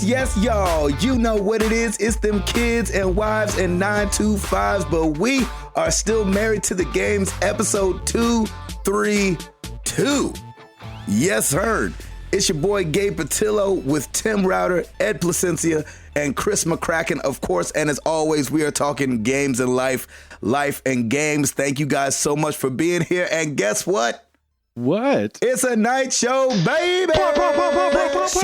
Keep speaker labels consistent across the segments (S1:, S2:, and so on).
S1: Yes, y'all. You know what it is. It's them kids and wives and 925s, but we are still married to the games. Episode 232. Yes, heard. It's your boy Gabe Patillo with Tim Router, Ed Placencia, and Chris McCracken, of course. And as always, we are talking games and life and games. Thank you guys so much for being here. And guess what?
S2: What?
S1: It's a night show, baby!
S2: It's a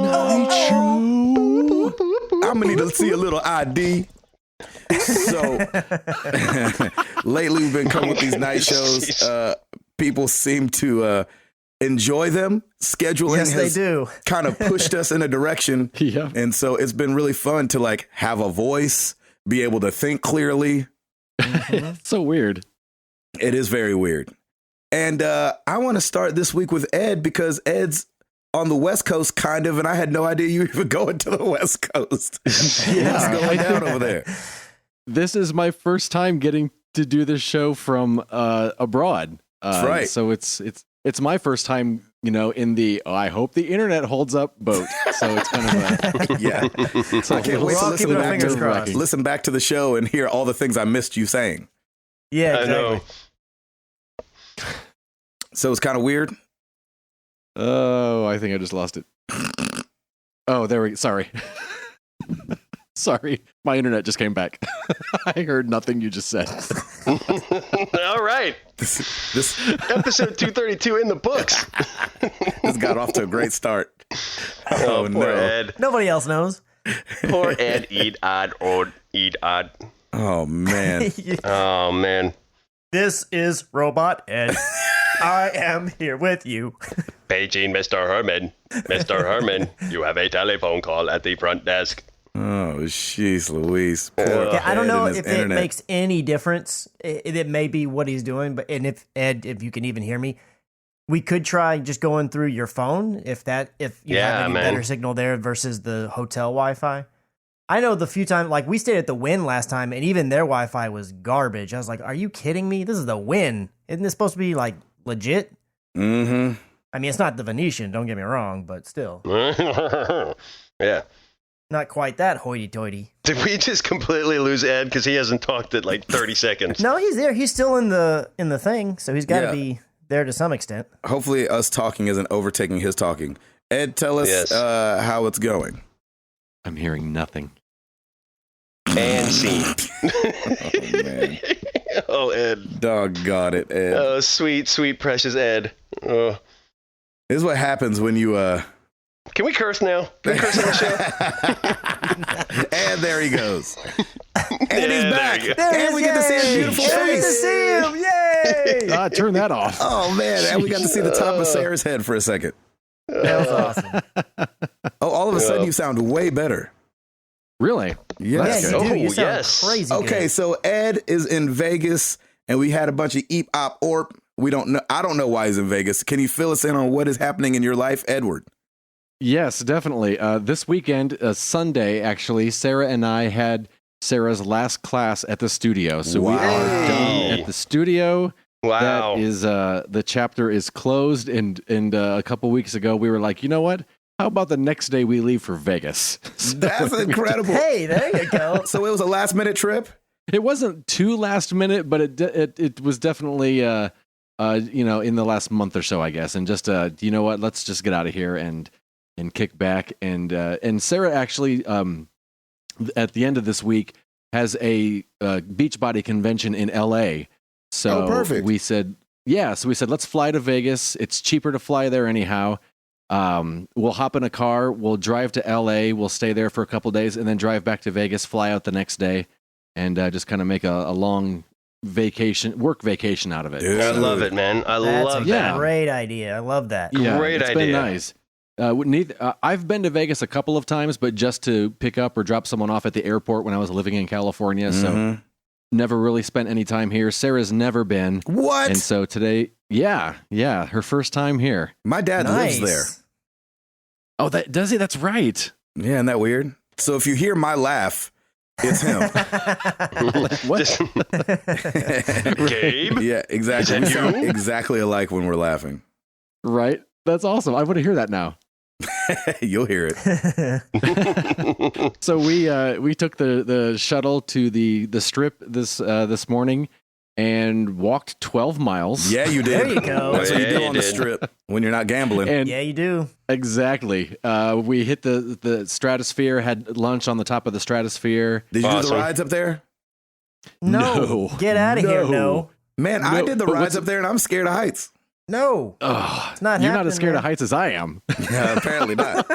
S2: night show.
S1: I'm gonna need to see a little ID. So, lately we've been coming with these night shows. People seem to enjoy them. Scheduling has kind of pushed us in a direction.
S2: Yeah.
S1: And so it's been really fun to like have a voice, be able to think clearly.
S2: It's so weird.
S1: It is very weird. And I want to start this week with Ed because Ed's on the West Coast, kind of, and I had no idea you were even going to the West Coast. What's going down over there?
S2: This is my first time getting to do this show from abroad.
S1: That's right.
S2: So it's my first time, in the I hope the internet holds up boat. So it's kind of
S1: yeah.
S2: So
S1: I can't wait to listen back to the show and hear all the things I missed you saying.
S3: Yeah, exactly.
S4: I know.
S1: So it's kind of weird.
S2: Oh, I think I just lost it. Oh, there we go. Sorry. Sorry. My internet just came back. I heard nothing you just said.
S4: All right.
S1: This
S4: Episode 232 in the books.
S1: This got off to a great start.
S4: Oh, poor Ed.
S3: Nobody else knows.
S4: Poor Ed. Eat odd.
S1: Oh, man.
S4: Oh, man.
S3: This is Robot Ed. I am here with you.
S4: Paging Mr. Herman. Mr. Herman, you have a telephone call at the front desk.
S1: Oh, jeez, Louise.
S3: Yeah, I don't know if it makes any difference. It may be what he's doing, but if Ed, if you can even hear me, we could try just going through your phone if you have any better signal there versus the hotel Wi-Fi. I know the few times, like we stayed at the Wynn last time, and even their Wi-Fi was garbage. I was like, "Are you kidding me? This is the Wynn. Isn't this supposed to be like legit?"
S1: Mm-hmm.
S3: I mean, it's not the Venetian. Don't get me wrong, but still,
S4: yeah.
S3: Not quite that hoity-toity.
S4: Did we just completely lose Ed because he hasn't talked at like 30 seconds?
S3: No, he's there. He's still in the thing, so he's got to be there to some extent.
S1: Hopefully, us talking isn't overtaking his talking. Ed, tell us how it's going.
S2: I'm hearing nothing.
S4: And scene.
S1: Oh, man.
S4: Oh, Ed.
S1: Doggone it, Ed.
S4: Oh, sweet, sweet, precious Ed. Oh.
S1: This is what happens when you...
S4: Can we curse now? Can we curse on the show?
S1: And there he goes. And he's back.
S3: And
S1: we get to see his beautiful face.
S3: We get to see him. Yay!
S2: Turn that off.
S1: Oh, man. And we got to see the top of Sarah's head for a second.
S3: That was awesome.
S1: Oh, all of a sudden you sound way better.
S2: Really?
S1: Yes.
S3: Yeah, you do. You sound
S4: yes.
S3: crazy
S1: Okay,
S3: good.
S1: so Ed is in Vegas, and we had a bunch of eep op orp. We don't know. I don't know why he's in Vegas. Can you fill us in on what is happening in your life, Edward?
S2: Yes, definitely. This weekend, Sunday, actually, Sarah and I had Sarah's last class at the studio. So we are done at the studio.
S4: Wow.
S2: That is, the chapter is closed. And a couple weeks ago, we were like, you know what? How about the next day we leave for Vegas? So
S1: That's incredible.
S3: Hey, there you go.
S1: So it was a last minute trip?
S2: It wasn't too last minute, but it was definitely, in the last month or so, I guess. And just, you know what? Let's just get out of here and kick back. And Sarah actually, at the end of this week, has a Beachbody convention in LA. So
S1: perfect.
S2: we said, let's fly to Vegas. It's cheaper to fly there anyhow. We'll hop in a car, we'll drive to LA, we'll stay there for a couple days, and then drive back to Vegas, fly out the next day, and just kind of make a long work vacation out of it.
S4: I love it, man.
S3: That's
S4: that.
S3: a great idea. I love that.
S2: Yeah,
S4: Great
S2: it's
S4: idea.
S2: been nice. I've been to Vegas a couple of times, but just to pick up or drop someone off at the airport when I was living in California. So never really spent any time here. Sarah's never been.
S1: What?
S2: And so today, her first time here.
S1: My dad lives there.
S2: Oh, does he? That's right.
S1: Yeah, isn't that weird? So if you hear my laugh, it's him.
S2: What?
S4: Gabe?
S1: Yeah, exactly. We sound exactly alike when we're laughing.
S2: Right? That's awesome. I want to hear that now.
S1: You'll hear it.
S2: So we took the shuttle to the strip this morning and walked 12 miles.
S1: Yeah, you did.
S3: There you go.
S1: That's what you do on the strip when you're not gambling.
S2: And
S3: yeah, you do.
S2: Exactly. We hit the stratosphere, had lunch on the top of the stratosphere.
S1: Did you do the rides up there?
S3: No. Get out of here. No.
S1: Man, I did the rides up there and I'm scared of heights.
S3: No.
S2: It's
S3: not
S2: you're not as scared of heights as I am.
S1: Yeah, apparently not.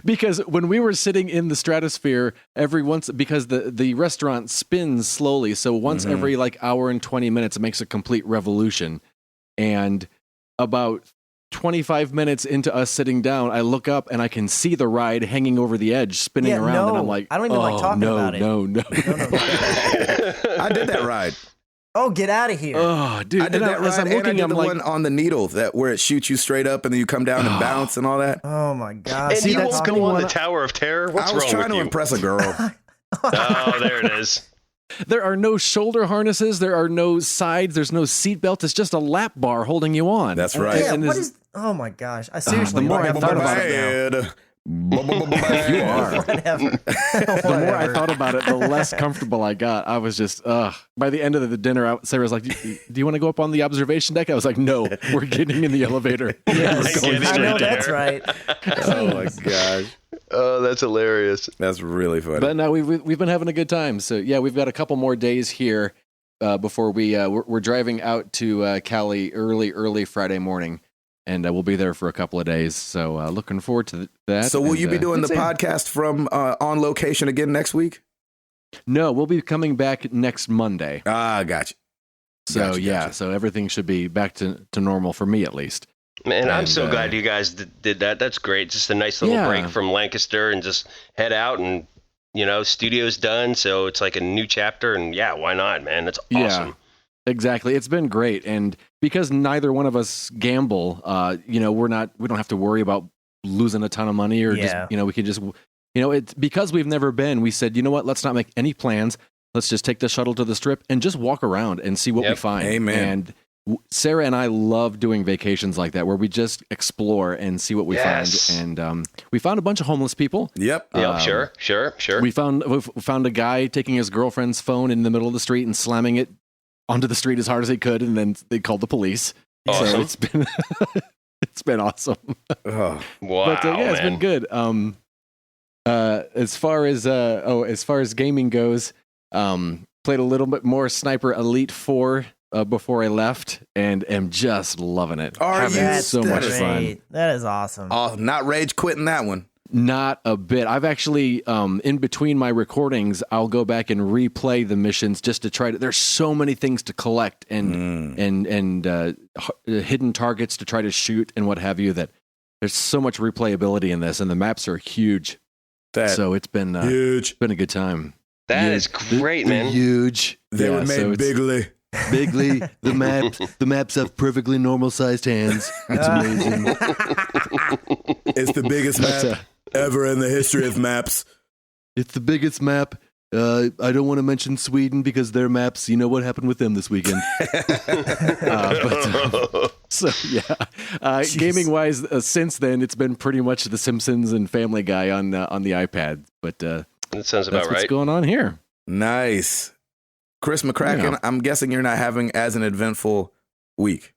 S2: Because when we were sitting in the stratosphere, because the restaurant spins slowly, so once every like hour and 20 minutes, it makes a complete revolution. And about 25 minutes into us sitting down, I look up and I can see the ride hanging over the edge, spinning around, and I'm like,
S3: I don't even like talking about it.
S2: No.
S1: I did that ride.
S3: Oh, get out of here.
S1: Oh, dude. I did that ride, and I did the one on the needle where it shoots you straight up and then you come down and bounce and all that.
S3: Oh, my God.
S4: And you won't go on the Tower of Terror? What's wrong with you?
S1: I was trying to impress a girl.
S4: Oh, there it is.
S2: There are no shoulder harnesses. There are no sides. There's no seatbelt. It's just a lap bar holding you on.
S1: That's right.
S3: Yeah, oh, my gosh. I seriously.
S2: The more I thought about it now. You are.
S3: Whatever.
S2: The more I thought about it, the less comfortable I got. I was just, by the end of the dinner, Sarah was like, do you want to go up on the observation deck? I was like, no, we're getting in the elevator.
S3: Yes. I know that's right.
S1: Oh, my gosh.
S4: Oh, that's hilarious.
S1: That's really funny.
S2: But no, we've been having a good time. So, yeah, we've got a couple more days here before we're driving out to Cali early Friday morning. And we'll be there for a couple of days. So looking forward to that.
S1: So will you be doing the podcast from on location again next week?
S2: No, we'll be coming back next Monday.
S1: Gotcha.
S2: So gotcha. So everything should be back to normal for me at least.
S4: Man, I'm so glad you guys did that. That's great. Just a nice little break from Lancaster and just head out and, studio's done. So it's like a new chapter. And yeah, why not, man? That's awesome.
S2: Yeah. Exactly. It's been great. And because neither one of us gamble, we don't have to worry about losing a ton of money or just, we can just, it's because we've never been, we said, you know what, let's not make any plans. Let's just take the shuttle to the strip and just walk around and see what we find.
S1: Amen.
S2: And Sarah and I love doing vacations like that, where we just explore and see what we find. And we found a bunch of homeless people.
S1: Yep.
S4: Sure.
S2: We found a guy taking his girlfriend's phone in the middle of the street and slamming it onto the street as hard as they could, and then they called the police.
S4: Awesome.
S2: So it's been awesome.
S1: Oh,
S4: wow,
S2: but it's been good. As far as gaming goes, played a little bit more Sniper Elite 4 before I left, and am just loving it.
S1: Having
S2: so much fun.
S3: That is awesome.
S1: Oh, not rage quitting that one.
S2: Not a bit. I've actually, in between my recordings, I'll go back and replay the missions just to try to. There's so many things to collect and hidden targets to try to shoot and what have you. That there's so much replayability in this, and the maps are huge. So it's been
S1: huge.
S2: It's been a good time.
S4: That is great, man.
S2: Huge.
S1: They were made bigly.
S2: Bigly, the maps have perfectly normal sized hands. It's amazing.
S1: It's the biggest map ever in the history of maps.
S2: It's the biggest map. I don't want to mention Sweden because their maps, you know what happened with them this weekend. Gaming wise, since then it's been pretty much The Simpsons and Family Guy on the iPad. But
S4: that sounds about
S2: that's what's
S4: right.
S2: going on here.
S1: Nice. Chris McCracken, I'm guessing you're not having as an eventful week.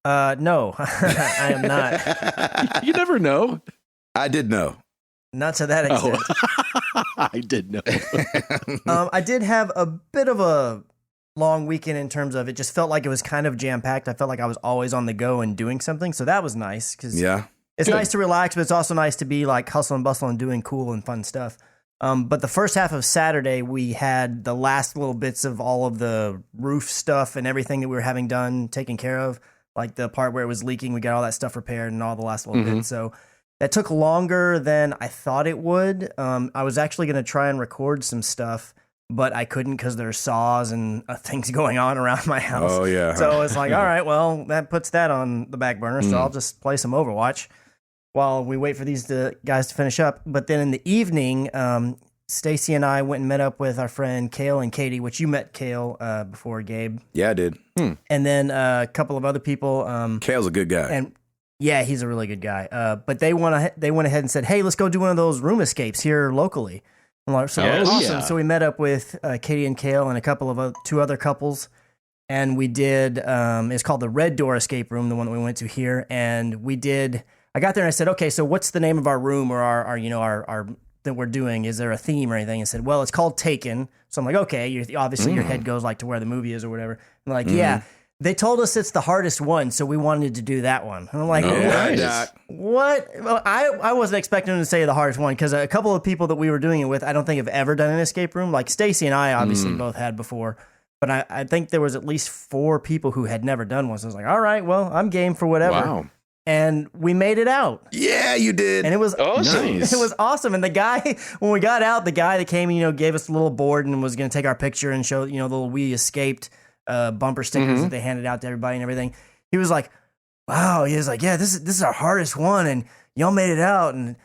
S3: No, I am not.
S2: You never know.
S1: I did know.
S3: Not to that extent.
S2: I did know.
S3: I did have a bit of a long weekend in terms of it just felt like it was kind of jam-packed. I felt like I was always on the go and doing something. So that was nice because it's nice to relax, but it's also nice to be like hustle and bustle and doing cool and fun stuff. But the first half of Saturday, we had the last little bits of all of the roof stuff and everything that we were having done, taken care of. Like the part where it was leaking, we got all that stuff repaired and all the last little bits. So that took longer than I thought it would. I was actually going to try and record some stuff, but I couldn't because there's saws and things going on around my house.
S1: Oh, yeah.
S3: So it's like, all right, well, that puts that on the back burner, so I'll just play some Overwatch while we wait for these guys to finish up. But then in the evening, Stacy and I went and met up with our friend Kale and Katie, which you met Kale before, Gabe.
S1: Yeah, I did.
S3: And then a couple of other people.
S1: Kale's a good guy.
S3: And Yeah, he's a really good guy. But they went ahead and said, "Hey, let's go do one of those room escapes here locally." So awesome. Yeah. So we met up with Katie and Kale and a couple of two other couples, and we did. It's called the Red Door Escape Room, the one that we went to here, and we did. I got there and I said, "Okay, so what's the name of our room or our that we're doing? Is there a theme or anything?" And said, "Well, it's called Taken." So I'm like, "Okay, obviously your head goes like to where the movie is or whatever." I'm like, "Yeah." They told us it's the hardest one, so we wanted to do that one. And I'm like, what? Well, I wasn't expecting them to say the hardest one because a couple of people that we were doing it with, I don't think have ever done an escape room. Like Stacy and I obviously both had before, but I think there was at least 4 people who had never done one. So I was like, all right, well, I'm game for whatever. Wow. And we made it out.
S1: Yeah, you did.
S3: And it was awesome. Nice. It was awesome. And the guy, when we got out, the guy that came, gave us a little board and was going to take our picture and show, the little "We Escaped" bumper stickers that they handed out to everybody and everything. He was like, wow. He was like, yeah, this is our hardest one. And y'all made it out. And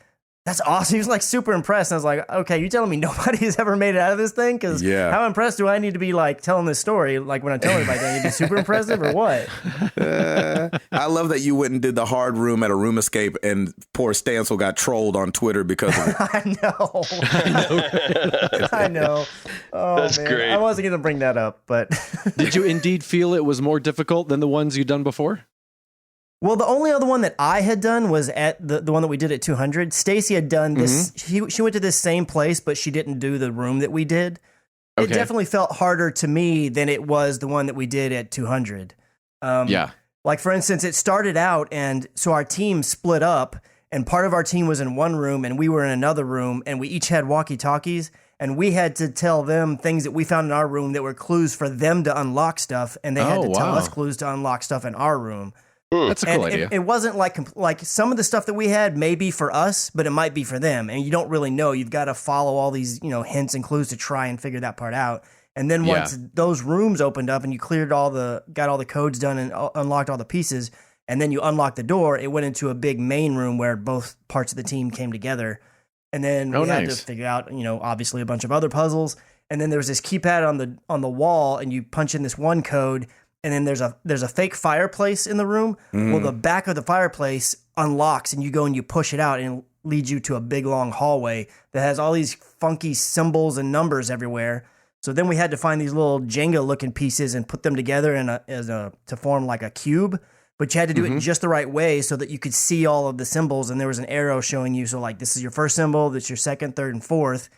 S3: that's awesome. He was like super impressed. And I was like, okay, you telling me nobody's ever made it out of this thing? Because how impressed do I need to be like telling this story? Like when I tell everybody, do I need to be super impressive or what?
S1: I love that you went and did the hard room at a room escape and poor Stancil got trolled on Twitter because of it.
S3: I know. Oh, that's man. Great. I wasn't going to bring that up, but.
S2: Did you indeed feel it was more difficult than the ones you'd done before?
S3: Well, the only other one that I had done was at the one that we did at 200. Stacy had done this. She went to this same place, but she didn't do the room that we did. Okay. It definitely felt harder to me than it was the one that we did at 200. Like, for instance, it started out, and so our team split up, and part of our team was in one room, and we were in another room, and we each had walkie-talkies, and we had to tell them things that we found in our room that were clues for them to unlock stuff, and they had to tell us clues to unlock stuff in our room.
S2: That's a cool idea.
S3: It wasn't like some of the stuff that we had may be for us, but it might be for them. And you don't really know. You've got to follow all these, hints and clues to try and figure that part out. And then once those rooms opened up and you got all the codes done and unlocked all the pieces, and then you unlocked the door, it went into a big main room where both parts of the team came together. And then we had to figure out, obviously a bunch of other puzzles. And then there was this keypad on the wall, and you punch in this one code. And then there's a fake fireplace in the room. Well, the back of the fireplace unlocks, and you go and you push it out, and it leads you to a big long hallway that has all these funky symbols and numbers everywhere. So then we had to find these little Jenga looking pieces and put them together to form like a cube. But you had to do it just the right way so that you could see all of the symbols. And there was an arrow showing you, so like this is your first symbol, this is your second, third, and fourth.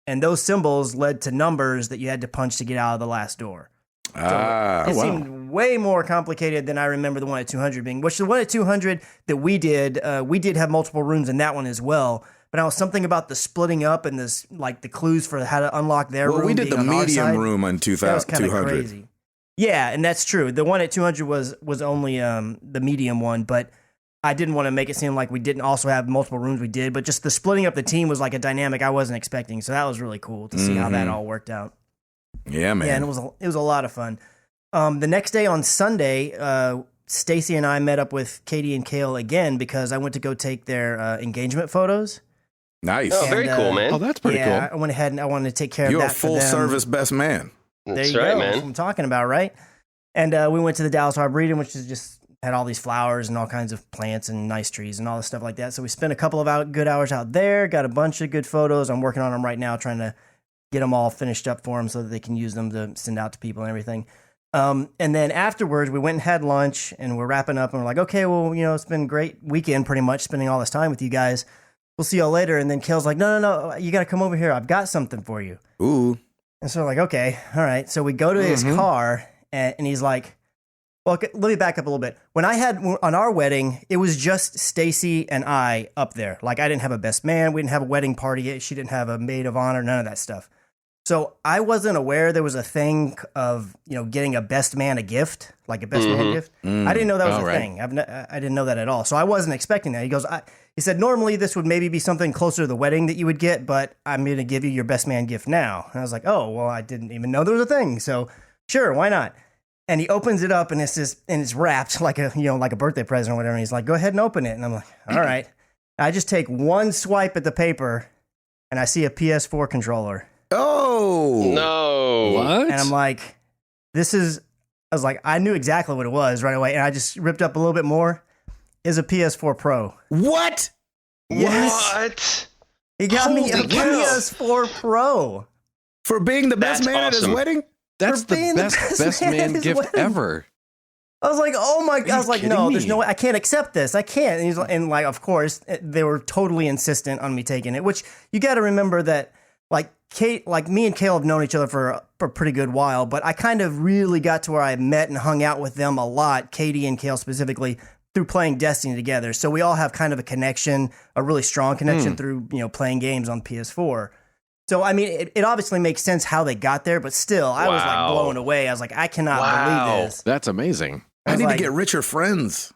S3: And those symbols led to numbers that you had to punch to get out of the last door. So it seemed way more complicated than I remember the one at 200 being, which the one at 200 that we did have multiple rooms in that one as well. But now something about the splitting up and this, like the clues for how to unlock their room.
S1: Well, we did the medium room on 200.
S3: That was kind of crazy. Yeah, and that's true. The one at 200 was only the medium one, but I didn't want to make it seem like we didn't also have multiple rooms. We did, but just the splitting up the team was like a dynamic I wasn't expecting. So that was really cool to see how that all worked out.
S1: Yeah, man.
S3: Yeah, and it was a lot of fun. The next day on Sunday, Stacy and I met up with Katie and Kale again because I went to go take their engagement photos.
S4: Nice. Oh, very cool, man.
S2: Oh, that's pretty cool.
S3: I went ahead and I wanted to take care of that.
S1: You're a full service best man.
S3: There you go. Man. That's what I'm talking about, right? And we went to the Dallas Arboretum, which is just had all these flowers and all kinds of plants and nice trees and all this stuff like that. So we spent a couple of good hours out there, got a bunch of good photos. I'm working on them right now, trying to get them all finished up for them so that they can use them to send out to people and everything. And then afterwards, we went and had lunch, and we're wrapping up, and we're like, okay, well, it's been a great weekend pretty much, spending all this time with you guys. We'll see y'all later. And then Kale's like, no, you got to come over here. I've got something for you.
S1: Ooh.
S3: And so we're like, okay, all right. So we go to his car, and he's like, well, let me back up a little bit. When I had, on our wedding, it was just Stacy and I up there. Like, I didn't have a best man. We didn't have a wedding party. She didn't have a maid of honor, none of that stuff. So I wasn't aware there was a thing of, getting a best man a gift, like a best man gift. I didn't know that was a thing. I didn't know that at all. So I wasn't expecting that. He goes, he said, normally this would maybe be something closer to the wedding that you would get, but I'm going to give you your best man gift now. And I was like, oh, well, I didn't even know there was a thing. So sure, why not? And he opens it up and it's wrapped like a birthday present or whatever. And he's like, go ahead and open it. And I'm like, all right. I just take one swipe at the paper and I see a PS4 controller.
S1: Oh
S4: no!
S2: What?
S3: And I'm like, I was like, I knew exactly what it was right away, and I just ripped up a little bit more, is a PS4 Pro.
S1: What?
S3: Yes.
S4: What?
S3: He got me a
S4: Holy cow.
S3: PS4 Pro.
S1: For being the best
S4: That's
S1: man at his
S4: awesome.
S1: wedding?
S2: That's the
S3: being the
S2: best man
S3: his
S2: gift
S3: wedding.
S2: ever.
S3: I was like, oh my god. I was like,
S2: kidding
S3: no,
S2: me?
S3: there's no way. I can't accept this. I can't. And, of course, they were totally insistent on me taking it, which you got to remember that, me and Kale have known each other for a pretty good while, but I kind of really got to where I met and hung out with them a lot, Katie and Kale specifically, through playing Destiny together. So we all have kind of a connection, a really strong connection through, playing games on PS4. So, I mean, it obviously makes sense how they got there, but still, I was like blown away. I was like, I cannot believe this.
S2: That's amazing.
S1: I need
S3: like-
S1: to get richer friends.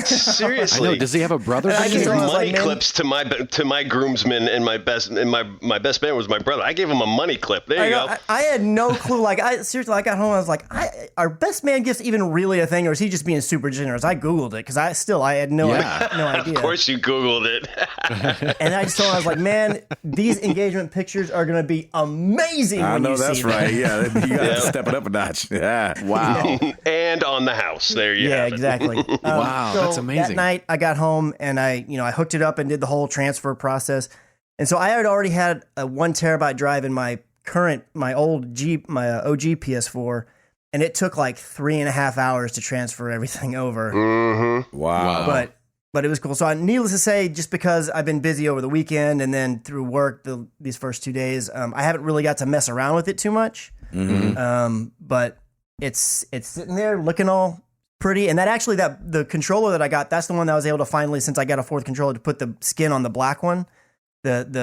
S4: Seriously.
S2: I know. Does he have a brother?
S3: I
S4: I gave
S3: just was
S4: money
S3: like, man-
S4: clips to my groomsmen, and my best man was my brother. I gave him a money clip. There you go.
S3: I had no clue. Seriously, I got home. I was like, are best man gifts even really a thing, or is he just being super generous? I Googled it because I had no idea.
S4: Of course, you Googled it.
S3: And I just told him, I was like, man, these engagement pictures are going to be amazing.
S1: I
S3: when
S1: know
S3: you
S1: that's
S3: see
S1: right.
S3: them.
S1: Yeah, you got to step it up a notch. Yeah.
S2: Wow.
S4: And on the house. There you
S3: Yeah,
S4: have it.
S3: exactly.
S2: Wow,
S3: so
S2: that's amazing.
S3: That night I got home and I hooked it up and did the whole transfer process. And so I had already had a 1 terabyte drive in my OG PS4, and it took like 3.5 hours to transfer everything over.
S4: Mm-hmm.
S1: Wow.
S3: But it was cool. So needless to say, just because I've been busy over the weekend and then through work these first 2 days, I haven't really got to mess around with it too much.
S1: Mm-hmm.
S3: But it's sitting there looking all pretty. And the controller that I got, that's the one that I was able to finally, since I got a fourth controller, to put the skin on the black one. The skin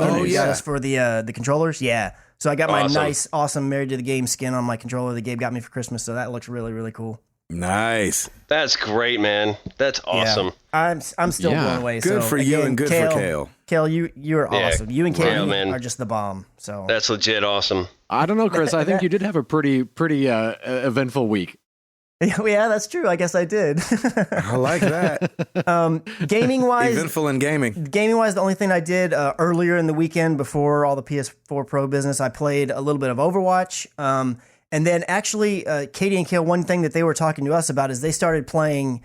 S3: that
S2: nice.
S3: you got us for the controllers. Yeah. So I got my
S4: Awesome.
S3: nice, awesome Married to the Game skin on my controller that Gabe got me for Christmas. So that looks really, really cool.
S1: Nice.
S4: That's great, man. That's awesome.
S3: Yeah. I'm still blown away.
S1: Good
S3: so,
S1: for you
S3: again,
S1: and good
S3: Kale,
S1: for Kale.
S3: Kale, you're
S4: Yeah.
S3: awesome. You and Kale
S4: Yeah, man.
S3: are just the bomb. So
S4: That's legit awesome.
S2: I don't know, Chris. I think you did have a pretty eventful week.
S3: yeah, that's true. I guess I did.
S1: I like that.
S3: Gaming wise,
S1: Eventful in gaming.
S3: the only thing I did earlier in the weekend before all the PS4 Pro business, I played a little bit of Overwatch. And then actually, Katie and Kale, one thing that they were talking to us about is they started playing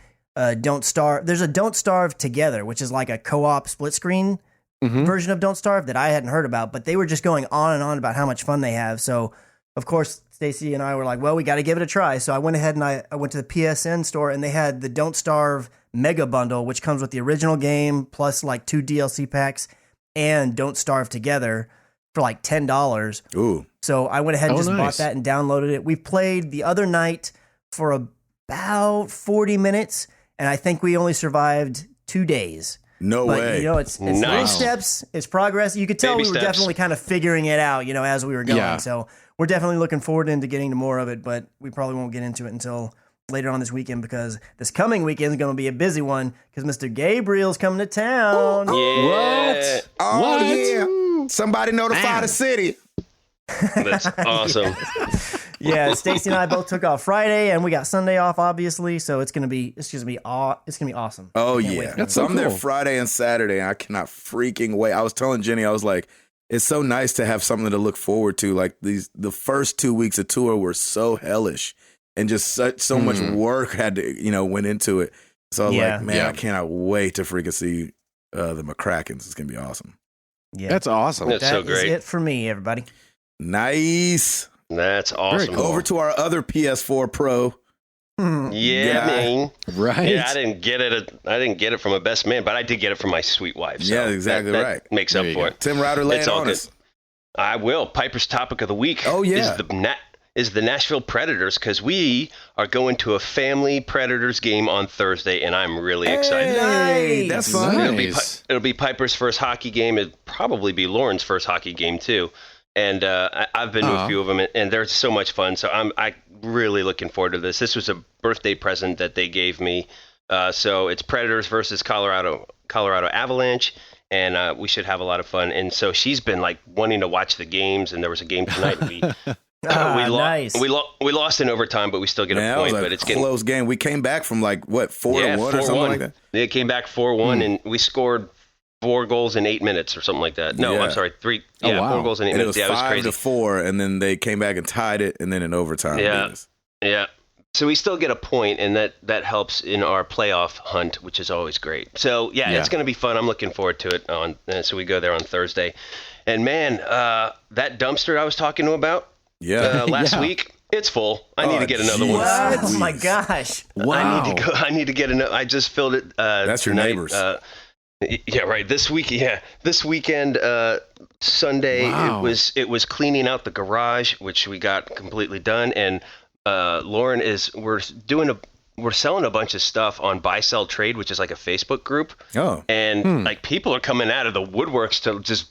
S3: Don't Starve. There's a Don't Starve Together, which is like a co-op split screen version of Don't Starve that I hadn't heard about, but they were just going on and on about how much fun they have. So, of course, Stacy and I were like, well, we got to give it a try. So I went ahead and I went to the PSN store, and they had the Don't Starve Mega Bundle, which comes with the original game plus like 2 DLC packs and Don't Starve Together for like $10.
S1: Ooh.
S3: So I went ahead and just
S2: nice.
S3: bought that and downloaded it. We played the other night for about 40 minutes, and I think we only survived 2 days.
S1: No
S3: But,
S1: way.
S3: it's little
S4: Nice.
S3: steps, it's progress. You could tell
S4: Baby
S3: we were
S4: steps.
S3: definitely kind of figuring it out, as we were going.
S2: Yeah.
S3: So we're definitely looking forward into getting to more of it, but we probably won't get into it until later on this weekend, because this coming weekend is going to be a busy one because Mr. Gabriel's coming to town.
S4: Yeah.
S1: Oh,
S2: What?
S1: yeah. Somebody notify
S2: Man.
S1: the city.
S4: That's awesome.
S3: Yeah, Stacy and I both took off Friday, and we got Sunday off, obviously. So it's gonna be awesome.
S1: Oh,
S3: Can't wait
S1: yeah.
S3: for
S2: That's
S3: it.
S2: so
S1: I'm there
S2: cool.
S1: Friday and Saturday, and I cannot freaking wait. I was telling Jenny, I was like, it's so nice to have something to look forward to. Like the first 2 weeks of tour were so hellish, and just so much work had to, went into it. So I was
S3: Yeah.
S1: like, man,
S2: Yeah.
S1: I cannot wait to freaking see the McCrackens. It's going to be awesome.
S3: Yeah,
S2: That's awesome.
S4: That's so
S3: that is
S4: great.
S3: it for me, everybody.
S1: Nice.
S4: That's awesome.
S2: cool.
S1: Over to our other PS4 Pro.
S4: Yeah,
S1: Yeah.
S4: man.
S2: Right.
S4: Yeah, I didn't get it from a best man, but I did get it from my sweet wife. So
S1: Yeah, exactly
S4: that
S1: right.
S4: Makes
S2: There
S4: up
S2: you
S4: for
S2: go.
S4: it.
S1: Tim Router, lay
S4: It's
S1: it
S4: all
S1: on
S4: good.
S1: us.
S4: I will. Piper's topic of the week.
S1: Oh, yeah.
S4: is the Nashville Predators, because we are going to a family Predators game on Thursday, and I'm really excited.
S1: Hey, that's
S3: Nice.
S1: fun.
S2: Nice.
S4: It'll be Piper's first hockey game. It'll probably be Lauren's first hockey game too. And I've been to a few of them, and they're so much fun. So I'm really looking forward to this. This was a birthday present that they gave me. So it's Predators versus Colorado Avalanche, and we should have a lot of fun. And so she's been like wanting to watch the games, and there was a game tonight. And
S3: Nice.
S4: we lost in overtime, but we still get
S1: Man,
S4: a
S1: that
S4: point.
S1: was
S4: But
S1: a
S4: it's getting
S1: close game. We came back from 4-1 or something
S4: 4-1.
S1: like that.
S4: They came back 4-1, and we scored 4 goals in 8 minutes or something like that. No,
S1: Yeah.
S4: I'm sorry, 3.
S2: Oh,
S4: Yeah,
S2: wow.
S4: 4 goals in 8
S1: And it
S4: minutes.
S1: was
S4: Yeah, it was
S1: 5-4,
S4: crazy.
S1: and then they came back and tied it, and then in overtime.
S4: Yeah.
S1: beat us.
S4: Yeah. So we still get a point, and that helps in our playoff hunt, which is always great. So yeah. It's going to be fun. I'm looking forward to it. So we go there on Thursday, and man, that dumpster I was talking to about last week, it's full. I need to get another one.
S3: What? Oh my gosh!
S2: Wow.
S4: I need to get another. I just filled it.
S1: That's your neighbors.
S4: Yeah, right. This weekend, Sunday, it was cleaning out the garage, which we got completely done, and Lauren we're selling a bunch of stuff on Buy Sell Trade, which is like a Facebook group.
S1: Oh.
S4: And like people are coming out of the woodworks to just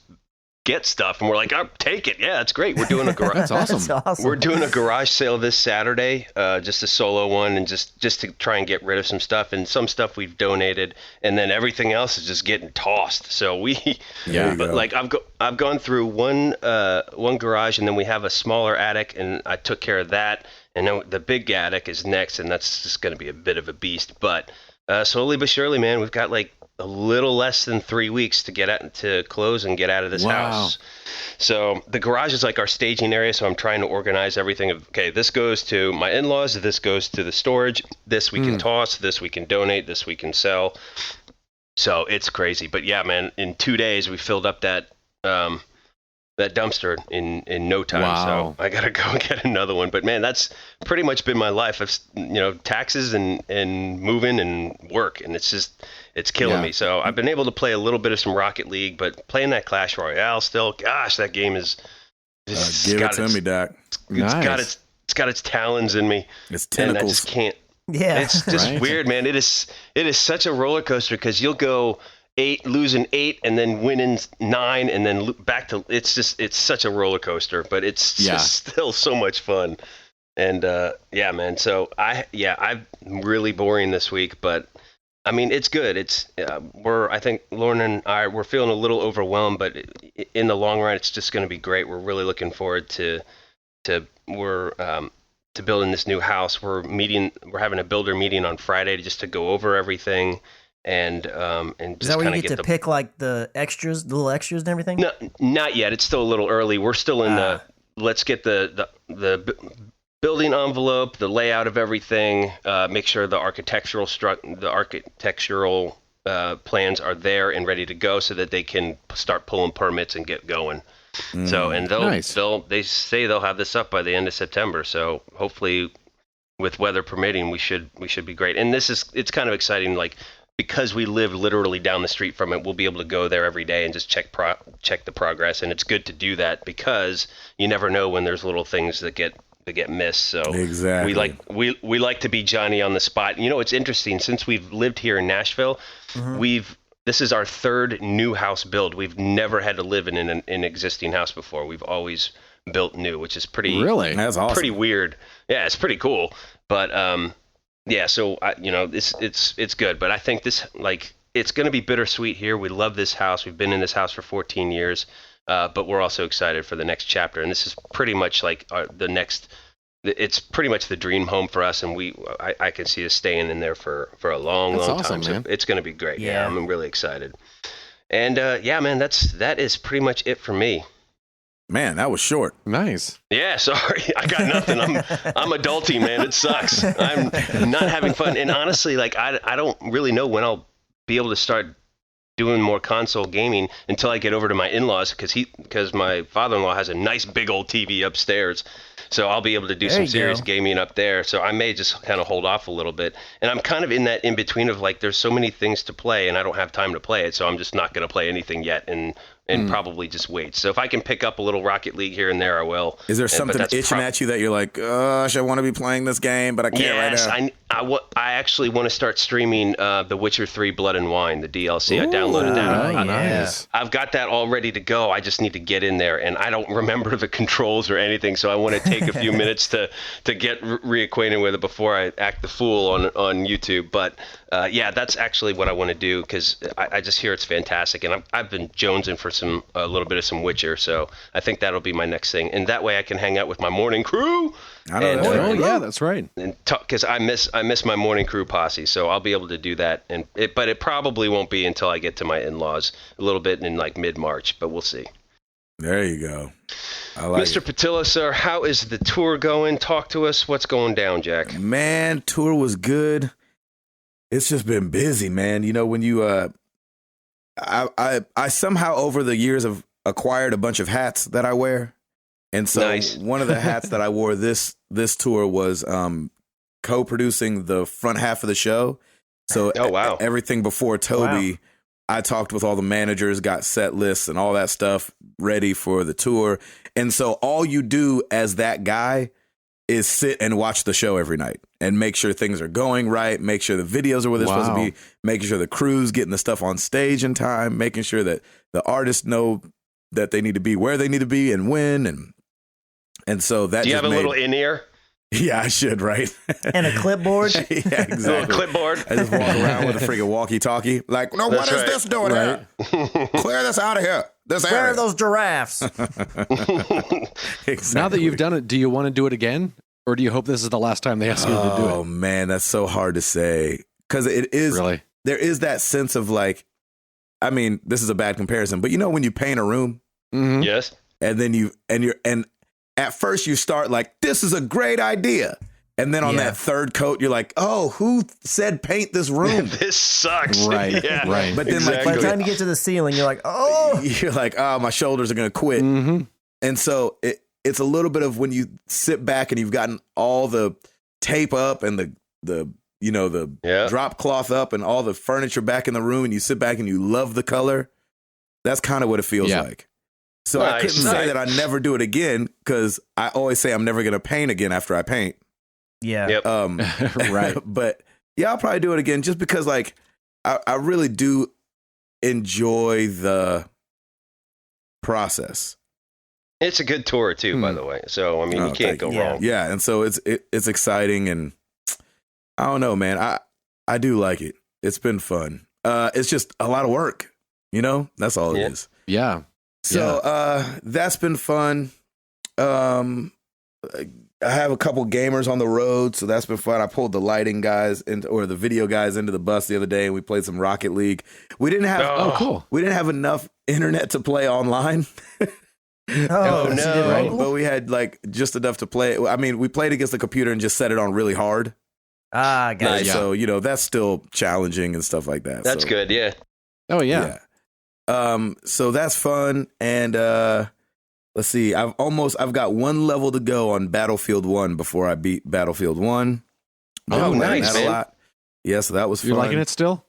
S4: get stuff, and we're like, oh, take it. Yeah, that's great. We're doing a garage.
S2: That's awesome.
S3: That's awesome.
S4: We're doing a garage sale this Saturday, just a solo one, and just to try and get rid of some stuff, and some stuff we've donated, and then everything else is just getting tossed. So but like I've gone through one garage, and then we have a smaller attic, and I took care of that, and then the big attic is next, and that's just going to be a bit of a beast. But slowly but surely, man, we've got like a little less than 3 weeks to close and get out of this house. So the garage is like our staging area. So I'm trying to organize everything. Okay, this goes to my in-laws. This goes to the storage. This we can toss. This we can donate. This we can sell. So it's crazy. But yeah, man, in 2 days we filled up that dumpster in no time.
S2: Wow.
S4: So I got to go and get another one. But man, that's pretty much been my life. I've, taxes and moving and work, and it's killing me. So I've been able to play a little bit of some Rocket League, but playing that Clash Royale still, gosh, that game is
S1: give it to me, Doc.
S4: It's got its talons in me.
S1: It's tentacles.
S4: And I just can't.
S3: Yeah.
S4: It's just weird, man. It is such a roller coaster, because you'll go 8, losing 8, and then winning 9, and then back to it's such a roller coaster, but it's just still so much fun. And man, so I'm really boring this week, but I mean, it's good. It's I think Lauren and I, we're feeling a little overwhelmed, but in the long run, it's just going to be great. We're really looking forward to building this new house. We're having a builder meeting on Friday just to go over everything. And just
S3: is that where you get to pick like the little extras and everything?
S4: No, not yet. It's still a little early. We're still in let's get the building envelope, the layout of everything, make sure the architectural plans are there and ready to go, so that they can start pulling permits and get going. So, and they say they'll have this up by the end of September. So hopefully, with weather permitting, we should be great. And it's kind of exciting, like, because we live literally down the street from it, we'll be able to go there every day and just check the progress. And it's good to do that, because you never know when there's little things that get missed. So
S1: exactly,
S4: we like to be Johnny on the spot. You know, it's interesting, since we've lived here in Nashville, this is our 3rd new house build. We've never had to live in an existing house before. We've always built new, which is that's awesome. Pretty weird. Yeah, it's pretty cool. But so it's good. But I think this, like, it's going to be bittersweet here. We love this house. We've been in this house for 14 years. But we're also excited for the next chapter, and this is pretty much like it's pretty much the dream home for us, and I can see us staying in there for a long time. So it's going to be great. Yeah, I'm really excited. And man, that is pretty much it for me.
S1: Man, that was short.
S2: Nice.
S4: Yeah, sorry, I got nothing. I'm adulting, man. It sucks. I'm not having fun, and honestly, like I don't really know when I'll be able to start doing more console gaming until I get over to my in-laws, because my father-in-law has a nice big old TV upstairs, so I'll be able to do some serious gaming up there. So I may just kind of hold off a little bit, and I'm kind of in that in between of, like, there's so many things to play and I don't have time to play it, so I'm just not going to play anything yet, and probably just wait. So if I can pick up a little Rocket League here and there, I will.
S1: Is there something itching at you that you're like, gosh, I want to be playing this game, but I can't right now?
S4: I actually want to start streaming The Witcher 3 Blood and Wine, the DLC. I downloaded that.
S2: Nice.
S4: I've got that all ready to go. I just need to get in there, and I don't remember the controls or anything, so I want to take a few minutes to get reacquainted with it before I act the fool on YouTube. But that's actually what I want to do, because I just hear it's fantastic, and I've been jonesing for a little bit of some Witcher, so I think that'll be my next thing, and that way I can hang out with my morning crew.
S2: That's right.
S4: And because I miss my morning crew posse, so I'll be able to do that. But it probably won't be until I get to my in-laws a little bit in like mid-March, but we'll see.
S1: There you go. I like
S4: Mr. Patillo, sir, how is the tour going? Talk to us. What's going down, Jack?
S1: Man, tour was good. It's just been busy, man. You know, when you I somehow over the years have acquired a bunch of hats that I wear. And so
S4: nice.
S1: One of the hats that I wore this tour was co-producing the front half of the show. So
S4: wow.
S1: Everything before Toby, I talked with all the managers, got set lists and all that stuff ready for the tour. And so all you do as that guy is sit and watch the show every night and make sure things are going right, make sure the videos are where they're supposed to be, making sure the crew's getting the stuff on stage in time, making sure that the artists know that they need to be where they need to be and when. And so that
S4: do you have a little in-ear?
S1: Yeah, I should, right?
S3: And a clipboard?
S1: Yeah, exactly.
S4: A little clipboord.
S1: I just walk around with a freaking walkie-talkie. Like, no, what is this doing here? Clear this out of here.
S3: Where are those giraffes?
S1: Exactly.
S2: Now that you've done it, do you want to do it again? Or do you hope this is the last time they ask you to do it?
S1: Oh, man, that's so hard to say. Because it is,
S2: really?
S1: There is that sense of like, I mean, this is a bad comparison, but you know when you paint a room?
S2: Mm-hmm.
S4: Yes.
S1: And then and at first you start like, this is a great idea. And then on that third coat, you're like, oh, who said paint this room?
S4: This sucks.
S2: Right,
S4: yeah.
S2: right.
S1: But then
S4: exactly.
S3: By the time you get to the ceiling, you're like, oh.
S1: You're like, oh, my shoulders are going to quit.
S2: Mm-hmm.
S1: And so it's a little bit of when you sit back and you've gotten all the tape up and the drop cloth up and all the furniture back in the room and you sit back and you love the color. That's kind of what it feels like. So I couldn't say that I never do it again because I always say I'm never going to paint again after I paint.
S3: Yeah.
S4: Yep.
S2: Right.
S1: But yeah, I'll probably do it again just because like I really do enjoy the process.
S4: It's a good tour too, by the way. So I mean, you can't go wrong.
S1: Yeah, and so it's exciting, and I don't know, man. I do like it. It's been fun. It's just a lot of work, you know. That's all it is.
S2: Yeah.
S1: So that's been fun. I have a couple gamers on the road, so that's been fun. I pulled the lighting guys or the video guys into the bus the other day, and we played some Rocket League. We didn't have
S2: cool.
S1: We didn't have enough internet to play online.
S3: Oh no!
S1: Right? But we had like just enough to play. I mean, we played against the computer and just set it on really hard.
S3: Got it.
S1: So you know that's still challenging and stuff like that.
S4: That's good. Yeah.
S2: Oh yeah.
S1: So that's fun, and let's see. I've got one level to go on Battlefield 1 before I beat Battlefield 1.
S4: Oh, nice, man.
S1: A lot. Yeah, so that was fun.
S2: You're liking it still?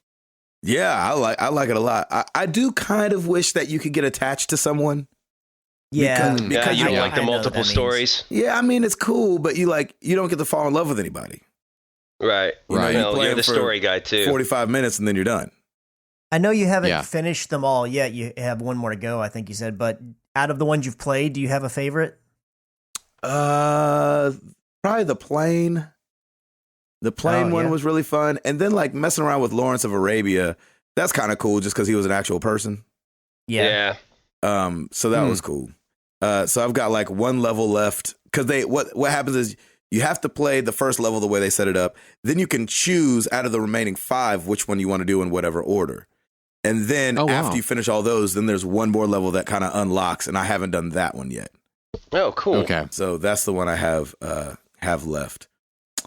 S1: Yeah, I like it a lot. I do kind of wish that you could get attached to someone.
S3: Yeah,
S1: because
S4: you don't like the multiple stories.
S1: Yeah, I mean it's cool, but you don't get to fall in love with anybody.
S4: Right.
S1: Right.
S4: You're the story guy too.
S1: 45 minutes and then you're done.
S3: I know you haven't finished them all yet. You have one more to go, I think you said. But out of the ones you've played, do you have a favorite?
S1: Probably the plane. The plane one was really fun, and then like messing around with Lawrence of Arabia. That's kind of cool, just because he was an actual person.
S4: Yeah.
S1: So that was cool. So I've got like one level left because what happens is you have to play the first level the way they set it up. Then you can choose out of the remaining 5 which one you want to do in whatever order. And then after you finish all those, then there's one more level that kind of unlocks, and I haven't done that one yet.
S4: Oh, cool.
S2: Okay.
S1: So that's the one I have left.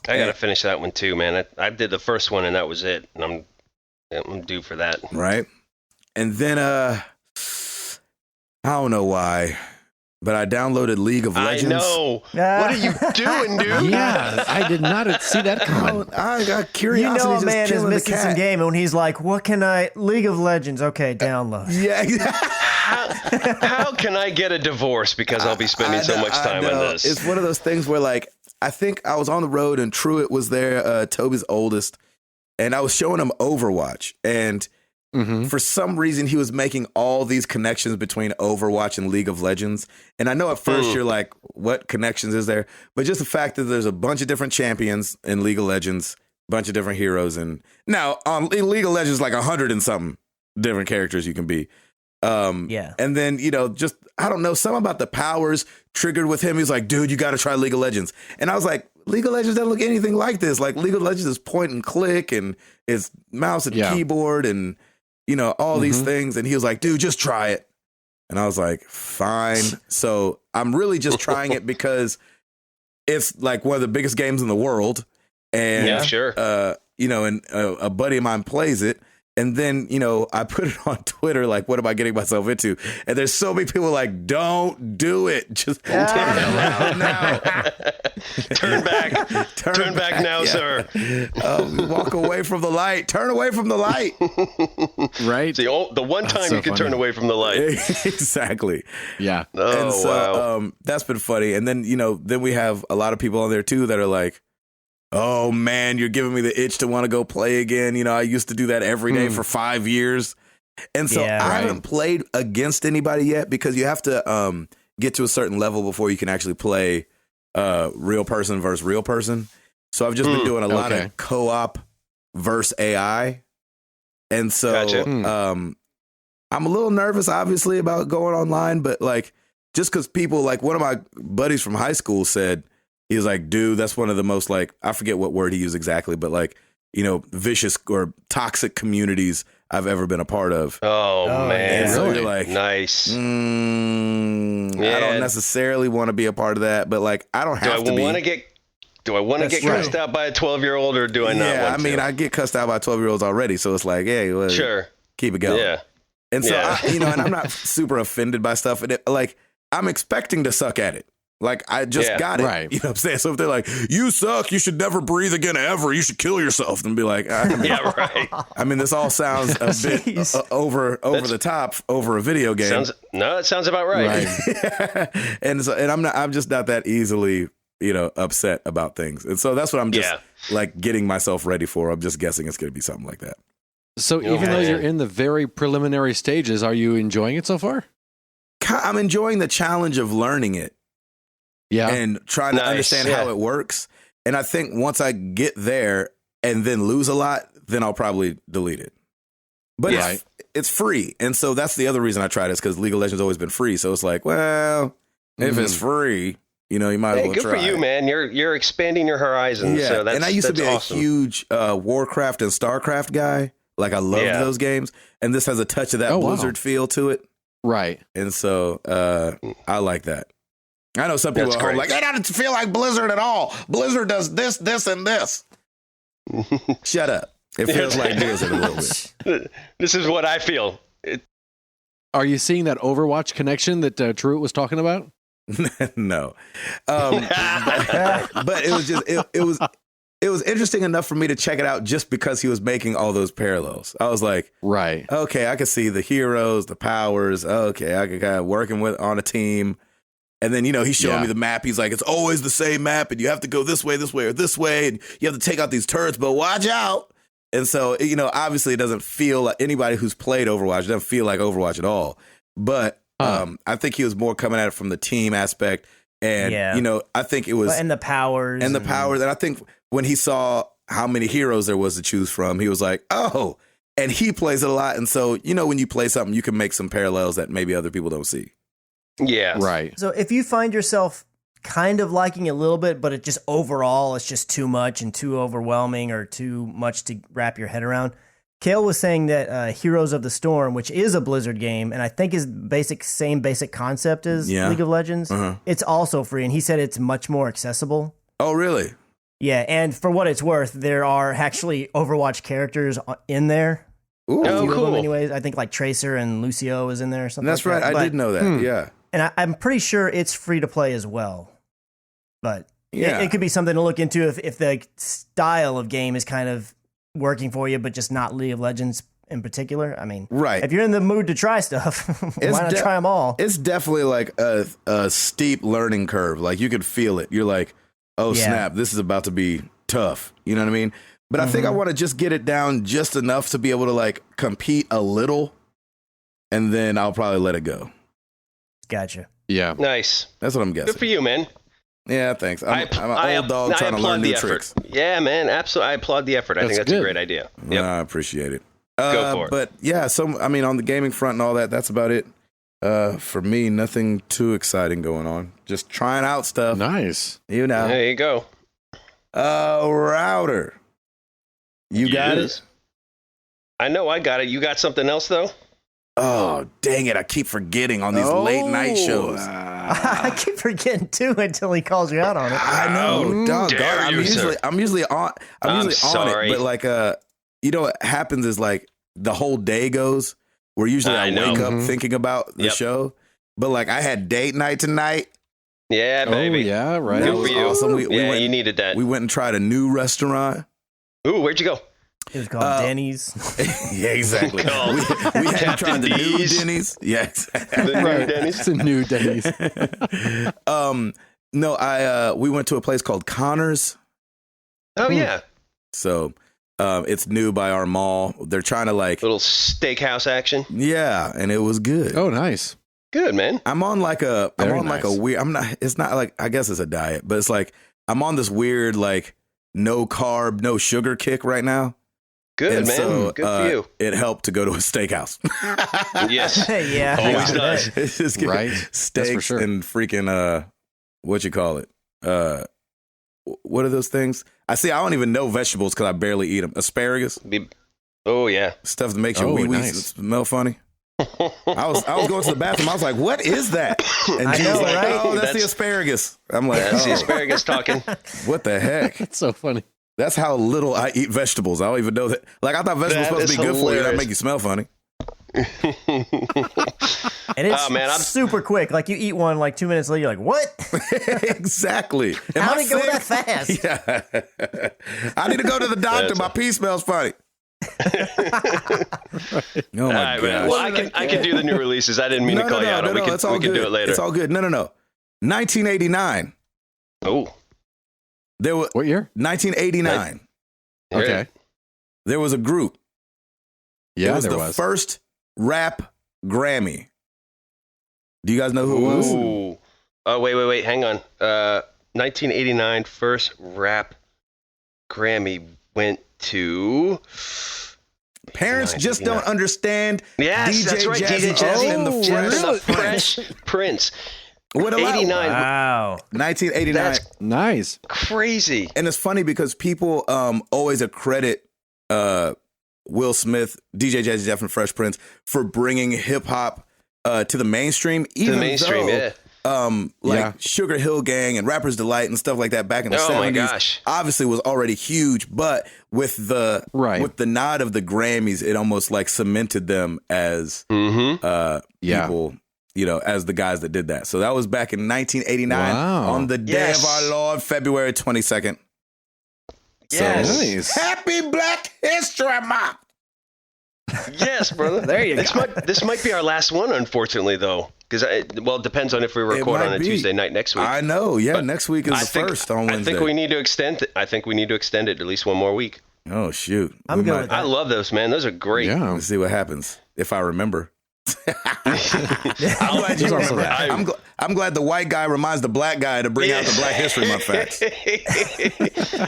S4: I got to finish that one too, man. I did the first one and that was it. And I'm due for that.
S1: Right. And then I don't know why, but I downloaded League of Legends.
S4: I know. What are you doing, dude?
S2: Yeah, I did not see that coming.
S1: I got curiosity.
S3: You know,
S1: just
S3: man is
S1: killing
S3: missing some game, and he's like, "What can I? League of Legends? Okay, download."
S1: Yeah.
S4: How can I get a divorce because I'll be spending so much time on this?
S1: It's one of those things where, like, I think I was on the road and Truett was there, Toby's oldest, and I was showing him Overwatch, and for some reason he was making all these connections between Overwatch and League of Legends. And I know at first you're like, what connections is there? But just the fact that there's a bunch of different champions in League of Legends, a bunch of different heroes, and now in League of Legends, like 100 and something different characters you can be. And then, just, I don't know, something about the powers triggered with him. He was like, dude, you got to try League of Legends. And I was like, League of Legends doesn't look anything like this. Like, League of Legends is point and click and it's mouse and keyboard and, all these things. And he was like, dude, just try it. And I was like, fine. So I'm really just trying it because it's like one of the biggest games in the world. And,
S4: yeah, sure.
S1: And a buddy of mine plays it. And then, I put it on Twitter, like, what am I getting myself into? And there's so many people like, don't do it. Just turn around now.
S4: Turn back now, sir.
S1: Walk away from the light. Turn away from the light.
S2: Right.
S4: The one time you can turn away from the light.
S1: Exactly.
S2: Yeah.
S4: Oh,
S1: and so, wow. That's been funny. And then, then we have a lot of people on there too that are like, oh man, you're giving me the itch to want to go play again. I used to do that every day for 5 years. And so I haven't played against anybody yet because you have to get to a certain level before you can actually play real person versus real person. So I've just been doing a lot of co-op versus AI. And so
S4: gotcha.
S1: I'm a little nervous, obviously, about going online. But like, just because people, like one of my buddies from high school said, he was like, dude, that's one of the most, like, I forget what word he used exactly, but like, vicious or toxic communities I've ever been a part of.
S4: Oh man.
S1: And so
S2: really?
S1: you're like,
S4: nice.
S1: I don't necessarily want to be a part of that, but like, I don't have to be.
S4: Do I want to get cussed out by a 12-year-old or do I not want to?
S1: I mean, I get cussed out by 12-year-olds already. So it's like, hey, well,
S4: sure.
S1: Keep it going.
S4: Yeah.
S1: And so, and I'm not super offended by stuff. And like, I'm expecting to suck at it. Like, I just got it.
S2: Right.
S1: You know what I'm saying? So if they're like, you suck, you should never breathe again ever, you should kill yourself, and be like,
S4: yeah, right.
S1: I mean, this all sounds a bit over the top over a video game.
S4: It sounds about right.
S1: and I'm just not that easily, upset about things. And so that's what I'm just like getting myself ready for. I'm just guessing it's going to be something like that.
S2: So even though you're in the very preliminary stages, are you enjoying it so far?
S1: I'm enjoying the challenge of learning it. Yeah. And trying to understand how it works. And I think once I get there and then lose a lot, then I'll probably delete it. But it's free. And so that's the other reason I tried it, is because League of Legends has always been free. So it's like, well, if it's free, you might as well
S4: good
S1: try.
S4: Good for you, man. You're expanding your horizons.
S1: Yeah.
S4: So
S1: and I used to be
S4: awesome.
S1: a huge Warcraft and StarCraft guy. Like, I loved those games. And this has a touch of that Blizzard feel to it.
S2: Right.
S1: And so I like that. I know some people are like, it doesn't feel like Blizzard at all. Blizzard does this, this, and this. Shut up. It feels like Blizzard a little bit.
S4: This is what I feel.
S2: Are you seeing that Overwatch connection that Truett was talking about?
S1: No. But it was just, it was interesting enough for me to check it out just because he was making all those parallels. I was like, right. Okay, I can see the heroes, the powers. Okay, I can kind of working on a team. And then, he's showing me the map. He's like, it's always the same map, and you have to go this way, or this way, and you have to take out these turrets, but watch out. And so, obviously it doesn't feel like anybody who's played Overwatch, it doesn't feel like Overwatch at all. But I think he was more coming at it from the team aspect. And, I think it was...
S3: And the powers.
S1: And the powers. And I think when he saw how many heroes there was to choose from, he was like, oh, and he plays it a lot. And so, when you play something, you can make some parallels that maybe other people don't see.
S4: Yeah.
S2: Right.
S3: So if you find yourself kind of liking it a little bit, but it just overall, it's just too much and too overwhelming or too much to wrap your head around. Kale was saying that Heroes of the Storm, which is a Blizzard game, and I think is same basic concept as League of Legends, it's also free. And he said it's much more accessible.
S1: Oh, really?
S3: Yeah. And for what it's worth, there are actually Overwatch characters in there.
S1: Ooh.
S3: A few of them anyways. I think like Tracer and Lucio is in there or something.
S1: That's
S3: like
S1: right.
S3: that.
S1: I did know that. Yeah.
S3: And I'm pretty sure it's free to play as well. But it could be something to look into if the style of game is kind of working for you, but just not League of Legends in particular. I mean, if you're in the mood to try stuff, why not try them all?
S1: It's definitely like a steep learning curve. Like, you could feel it. You're like, oh, snap, this is about to be tough. You know what I mean? But I think I want to just get it down just enough to be able to like compete a little, and then I'll probably let it go.
S3: Gotcha.
S2: Yeah.
S4: Nice.
S1: That's what I'm guessing.
S4: Good for you, man.
S1: Yeah, thanks. I'm an old dog trying to learn new tricks.
S4: Yeah, man. Absolutely. I applaud the effort. I think that's a great idea.
S1: Yep. I appreciate it.
S4: Go for it.
S1: But yeah, on the gaming front and all that, that's about it. For me, nothing too exciting going on. Just trying out stuff.
S2: Nice.
S4: There you go.
S1: Oh, dang it. I keep forgetting on these late night shows.
S3: I keep forgetting too until he calls you out on it.
S1: I know, doggone. I'm usually on it, but like you know what happens is like the whole day goes where usually I wake up thinking about the show. But like I had date night tonight.
S4: Yeah, baby.
S2: Oh, yeah, right.
S1: That was awesome. We went,
S4: you needed that.
S1: We went and tried a new restaurant.
S4: Ooh, where'd you go?
S3: It was called Denny's.
S1: Yeah, exactly. we had tried the new Denny's. Yeah, exactly.
S4: The new Denny's.
S2: It's a new Denny's.
S1: No, we went to a place called Connor's.
S4: Oh yeah.
S1: So it's new by our mall. They're trying to like
S4: little steakhouse action.
S1: Yeah, and it was good.
S2: Oh, nice.
S4: Good, man.
S1: I'm on like a weird. It's not like, I guess it's a diet, but it's like I'm on this weird like no carb, no sugar kick right now.
S4: Good,
S1: and
S4: man.
S1: So,
S4: good for you.
S1: It helped to go to a steakhouse.
S4: Yes.
S3: Yeah.
S4: Always does.
S1: It's just
S2: right.
S1: Steaks
S2: sure.
S1: and freaking what you call it? What are those things? I don't even know vegetables because I barely eat them. Asparagus.
S4: Oh yeah.
S1: Stuff that makes your wee smell funny. I was going to the bathroom. I was like, "What is that?" And she was like, right? "Oh, that's the asparagus." I'm like,
S4: "That's the asparagus talking."
S1: What the heck?
S2: That's so funny.
S1: That's how little I eat vegetables. I don't even know that. Like I thought vegetables were supposed to be good for you. That make you smell funny.
S3: And it's super quick. Like you eat one, like 2 minutes later, you're like, "What?"
S1: Exactly.
S3: How did it go that fast?
S1: Yeah. I need to go to the doctor. My pee smells funny. Oh my god!
S4: Well, I can do the new releases. I didn't mean to call you out. We can do it later.
S1: It's all good. No. 1989.
S4: Oh,
S1: there was
S2: what year?
S1: 1989.
S2: Okay.
S1: There was a group.
S2: Yeah,
S1: it was the first rap Grammy. Do you guys know who it was?
S4: Ooh. Oh, wait. Hang on. 1989 first rap Grammy went to.
S1: Parents just don't understand.
S4: Yes,
S1: DJ
S4: that's right.
S1: Jazzy
S4: DJ Jazzy
S1: and the
S4: Fresh Prince.
S1: What
S4: 89.
S3: Wow.
S1: 1989.
S4: That's
S2: nice.
S4: Crazy.
S1: And it's funny because people always accredit Will Smith, DJ Jazzy Jeff, and Fresh Prince for bringing hip hop to the mainstream. Even though, Sugar Hill Gang and Rapper's Delight and stuff like that back in the 70s
S4: my gosh.
S1: obviously was already huge, but with the nod of the Grammys, it almost like cemented them as people, you know, as the guys that did that. So that was back in 1989 on the day of our Lord, February 22nd.
S4: Yes.
S1: So,
S2: nice.
S1: Happy Black History Month.
S4: Yes, brother.
S3: There you go.
S4: This might be our last one, unfortunately, though. Because, it depends on if we record on a Tuesday night next week.
S1: I know. Yeah, but next week is the first on Wednesday.
S4: I think we need to extend it. I think we need to extend it at least one more week.
S1: Oh, shoot.
S3: I'm good with that.
S4: I love those, man. Those are great.
S2: Yeah.
S1: Let's see what happens if I remember.
S4: I'm glad you remember.
S1: I'm glad the white guy reminds the black guy to bring out the Black History Month facts.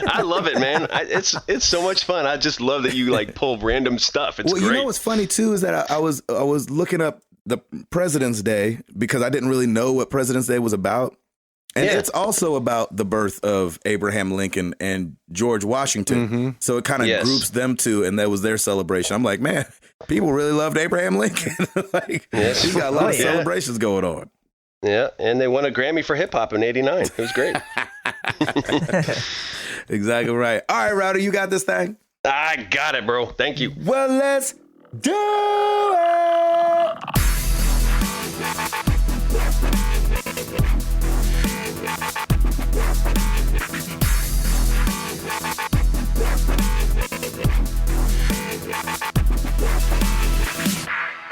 S4: I love it, man. It's so much fun. I just love that you like pull random stuff. It's great.
S1: You know what's funny too is that I was looking up the President's Day because I didn't really know what President's Day was about. And it's also about the birth of Abraham Lincoln and George Washington. Mm-hmm. So it kind of groups them two, and that was their celebration. I'm like, man, people really loved Abraham Lincoln. He's got a lot of celebrations going on.
S4: Yeah, and they won a Grammy for hip hop in '89. It was great.
S1: Exactly right. All right, Rowdy, you got this thing?
S4: I got it, bro. Thank you.
S1: Well, let's do it.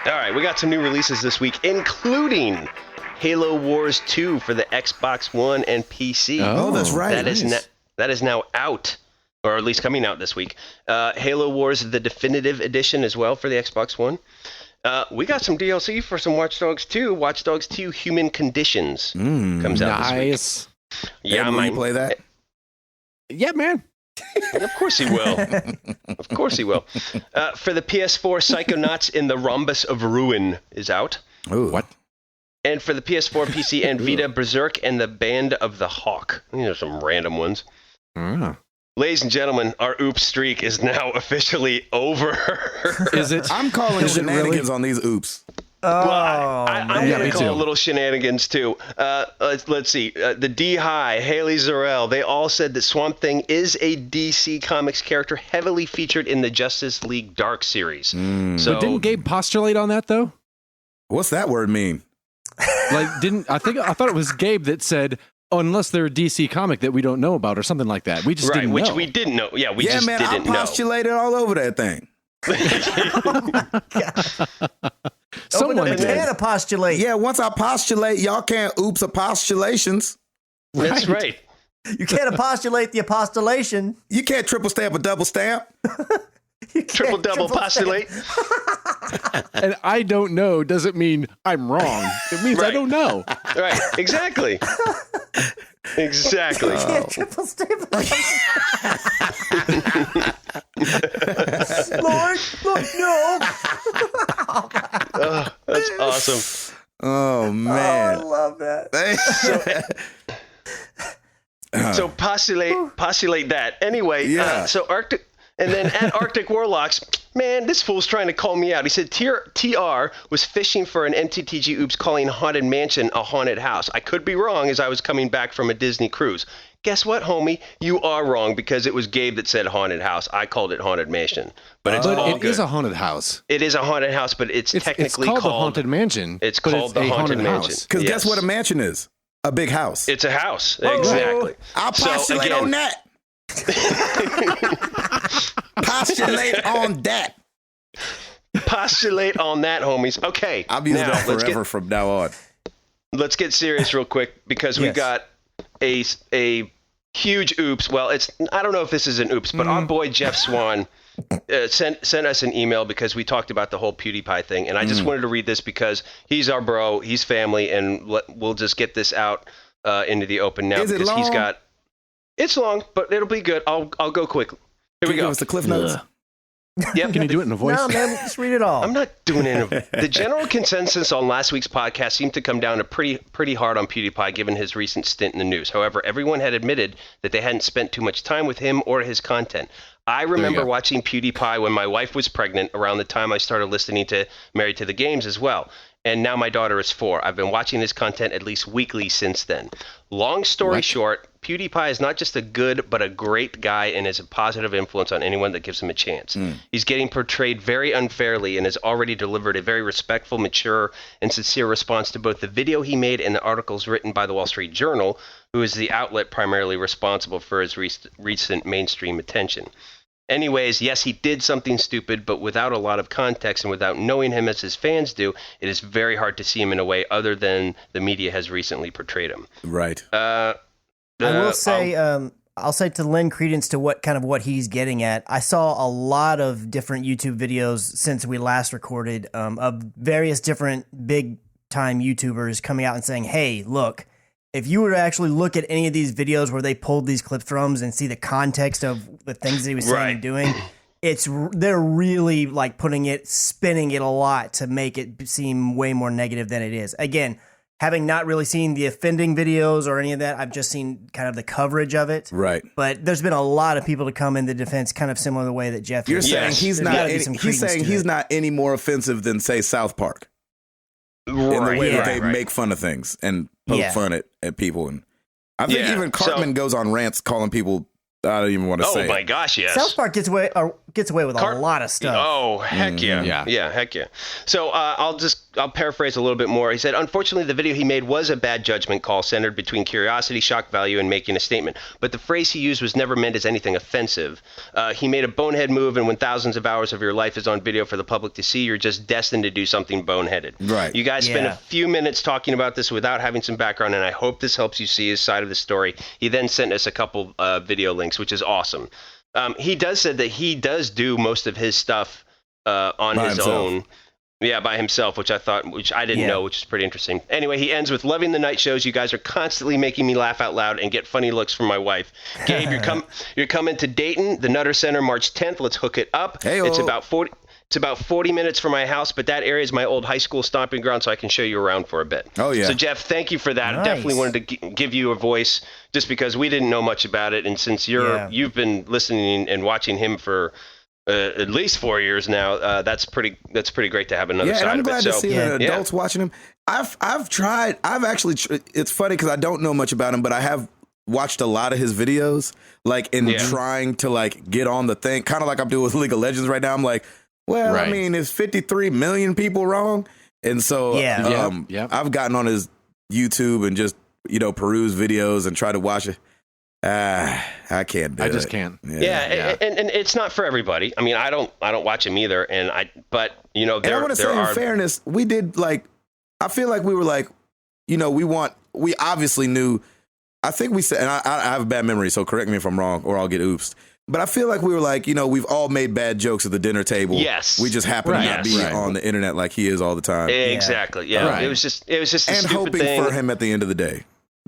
S4: All right, we got some new releases this week, including Halo Wars 2 for the Xbox One and PC.
S1: Oh, that's right.
S4: That is now out, or at least coming out this week. Halo Wars, the definitive edition as well for the Xbox One. We got some DLC for some Watch Dogs 2. Watch Dogs 2 Human Conditions comes out this week. Yeah,
S1: man. You play that?
S2: Yeah, man.
S4: Of course he will. Of course he will. For the PS4, Psychonauts in the Rhombus of Ruin is out.
S1: Ooh. What?
S4: And for the PS4, PC, and Vita, Berserk and the Band of the Hawk. These are some random ones. Ladies and gentlemen, our oops streak is now officially over.
S2: Is it?
S1: I'm calling shenanigans on these oops.
S4: I'm going to call a little shenanigans too. Let's see. The D-High, Haley Zarel, they all said that Swamp Thing is a DC Comics character heavily featured in the Justice League Dark series. So,
S2: but didn't Gabe postulate on that though?
S1: What's that word mean?
S2: I thought it was Gabe that said, unless they're a DC comic that we don't know about or something like that. We just didn't know.
S4: Which we didn't know. Yeah, we just didn't know.
S1: I postulated all over that thing.
S3: Someone can postulate.
S1: Yeah, once I postulate, y'all can't oops apostulations.
S4: That's right.
S3: You can't postulate the apostolation.
S1: You can't triple stamp a double stamp.
S4: Triple double postulate.
S2: And I don't know doesn't mean I'm wrong. It means I don't know.
S4: Right. Exactly. Exactly.
S3: You can't triple stamp. Lord, no.
S4: Oh, that's awesome.
S1: Oh man,
S3: I love that.
S4: So postulate that. Anyway,
S1: yeah.
S4: So Arctic, and then at Arctic Warlocks, man, this fool's trying to call me out. He said TR was fishing for an MTTGOops calling Haunted Mansion a haunted house. I could be wrong as I was coming back from a Disney cruise. Guess what, homie? You are wrong because it was Gabe that said haunted house. I called it Haunted Mansion. But it's all good.
S2: It is a haunted house.
S4: It is a haunted house, but it's technically
S2: called the Haunted Mansion.
S4: It's called the Haunted Mansion.
S1: Because guess what a mansion is? A big house.
S4: It's a house. Exactly.
S1: I'll postulate on that. Postulate on that.
S4: Postulate on that, homies. Okay.
S1: I'll be using that forever from now on.
S4: Let's get serious real quick because we got a huge oops. Well, I don't know if this is an oops, but our boy Jeff Swan sent us an email because we talked about the whole PewDiePie thing, and I just wanted to read this because he's our bro, he's family, and we'll just get this out into the open now.
S1: Is it long?
S4: It's long, but it'll be good. I'll go quick. Here we go.
S1: Give us the cliff notes.
S4: Yep.
S2: Can you do it in a voice?
S3: No, man, just read it all.
S4: I'm not doing it. The general consensus on last week's podcast seemed to come down to pretty hard on PewDiePie given his recent stint in the news. However, everyone had admitted that they hadn't spent too much time with him or his content. I remember watching PewDiePie when my wife was pregnant around the time I started listening to Married to the Games as well. And now my daughter is 4. I've been watching his content at least weekly since then. Long story short, PewDiePie is not just a good, but a great guy and is a positive influence on anyone that gives him a chance. He's getting portrayed very unfairly and has already delivered a very respectful, mature, and sincere response to both the video he made and the articles written by the Wall Street Journal, who is the outlet primarily responsible for his recent mainstream attention. Anyways, yes, he did something stupid, but without a lot of context and without knowing him as his fans do, it is very hard to see him in a way other than the media has recently portrayed him.
S1: Right.
S3: I will say, I'll say to lend credence to what he's getting at. I saw a lot of different YouTube videos since we last recorded of various different big time YouTubers coming out and saying, "Hey, look, if you were to actually look at any of these videos where they pulled these clips from and see the context of the things that he was saying and doing, they're really like spinning it a lot to make it seem way more negative than it is." Again, having not really seen the offending videos or any of that, I've just seen kind of the coverage of it.
S1: Right.
S3: But there's been a lot of people to come in the defense, kind of similar to the way that Jeff.
S1: You're saying he's not any more offensive than, say, South Park. In the way that they make fun of things and poke fun at people. And I think even Cartman goes on rants calling people, I don't even want to say.
S4: Oh my gosh, yes.
S3: South Park gets away with a lot of stuff.
S4: Oh, heck yeah. Yeah, heck yeah. So I'll paraphrase a little bit more. He said, unfortunately, the video he made was a bad judgment call centered between curiosity, shock value, and making a statement. But the phrase he used was never meant as anything offensive. He made a bonehead move, and when thousands of hours of your life is on video for the public to see, you're just destined to do something boneheaded.
S1: Right.
S4: You guys spent a few minutes talking about this without having some background, and I hope this helps you see his side of the story. He then sent us a couple video links, which is awesome. He said that he does do most of his stuff on his own. Yeah, by himself, which I didn't know, which is pretty interesting. Anyway, he ends with, loving the night shows. You guys are constantly making me laugh out loud and get funny looks from my wife. Gabe, you're coming to Dayton, the Nutter Center, March 10th. Let's hook it up.
S1: Hey-o.
S4: It's about 40. It's about 40 minutes from my house, but that area is my old high school stomping ground, so I can show you around for a bit.
S1: Oh, yeah.
S4: So, Jeff, thank you for that.
S3: Nice.
S4: I definitely wanted to give you a voice just because we didn't know much about it. And since you've been listening and watching him for at least 4 years now, that's pretty great to have another side of it.
S1: Yeah, I'm glad to see that adults watching him. I've actually, it's funny because I don't know much about him, but I have watched a lot of his videos, like in trying to like get on the thing, kind of like I'm doing with League of Legends right now. I'm like, well, I mean, is 53 million people wrong? And so I've gotten on his YouTube and just, peruse videos and try to watch it. I can't do it.
S2: I just can't.
S4: Yeah. And it's not for everybody. I mean, I don't watch him either. But and I
S1: want to say in fairness, we did like, I feel like we were like, we obviously knew, I think we said, and I have a bad memory, so correct me if I'm wrong or I'll get oopsed. But I feel like we were like, we've all made bad jokes at the dinner table.
S4: Yes.
S1: We just happen to not be on the internet like he is all the time.
S4: Exactly. Yeah. Right. It was just a
S1: and
S4: stupid
S1: hoping
S4: thing.
S1: for him at the end of the day.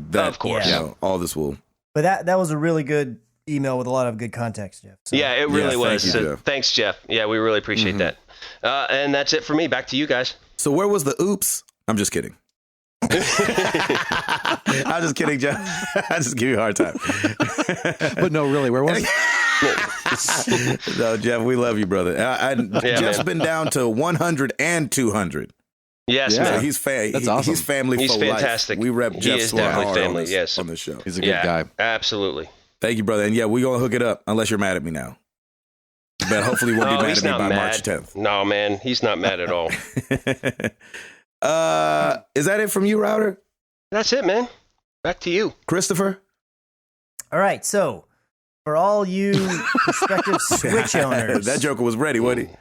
S1: That,
S4: of course.
S1: All this will.
S3: But that was a really good email with a lot of good context, Jeff. So.
S4: Yeah, it really was.
S1: Thank you, Jeff.
S4: Thanks, Jeff. Yeah, we really appreciate that. And that's it for me. Back to you guys.
S1: So where was the oops? I'm just kidding. I'm just kidding, Jeff. I just give you a hard time.
S2: But no, really, where was it?
S1: No, Jeff, we love you, brother. Jeff's been down to 100 and 200.
S4: Yes,
S1: man.
S4: man.
S1: That's
S2: awesome.
S1: He's family
S4: He's
S1: for
S4: fantastic.
S1: life. We rep Jeff
S4: definitely family,
S1: on this show.
S2: He's a good guy.
S4: Absolutely.
S1: Thank you, brother. And yeah, we're going to hook it up unless you're mad at me now. But hopefully you won't be mad at me by March 10th.
S4: No, man. He's not mad at all.
S1: Is that it from you, Router?
S4: That's it, man. Back to you.
S1: Christopher?
S3: All right, so for all you prospective Switch owners.
S1: That joker was ready, wasn't he?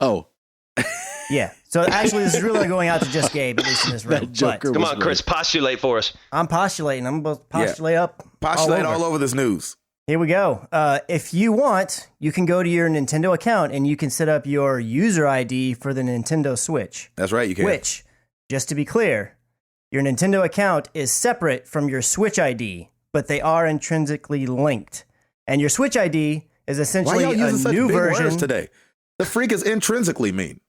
S2: Oh.
S3: Yeah. So actually, this is really going out to just Gabe, at least in this room.
S4: Come on, Chris, postulate for us.
S3: I'm postulating. I'm going to postulate up.
S1: Postulate all over this news.
S3: Here we go. If you want, you can go to your Nintendo account and you can set up your user ID for the Nintendo Switch.
S1: That's right, you can.
S3: Which, just to be clear, your Nintendo account is separate from your Switch ID, but they are intrinsically linked. And your Switch ID is essentially a new version.
S1: Today? The freak is intrinsically mean.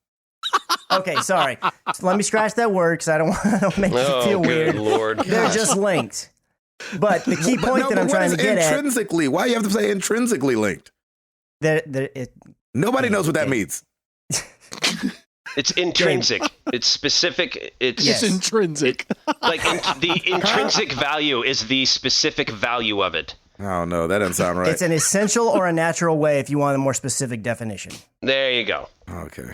S3: Okay, sorry. So let me scratch that word because I don't want to make you feel weird.
S4: Lord.
S3: They're just linked. But the key point that I'm trying to get at...
S1: Intrinsically? Why do you have to say intrinsically linked? Nobody knows what that means.
S4: It's intrinsic. It's specific. It's
S2: intrinsic.
S4: Like the intrinsic value is the specific value of it.
S1: Oh, no, that doesn't sound right.
S3: It's an essential or a natural way if you want a more specific definition.
S4: There you go.
S1: Okay.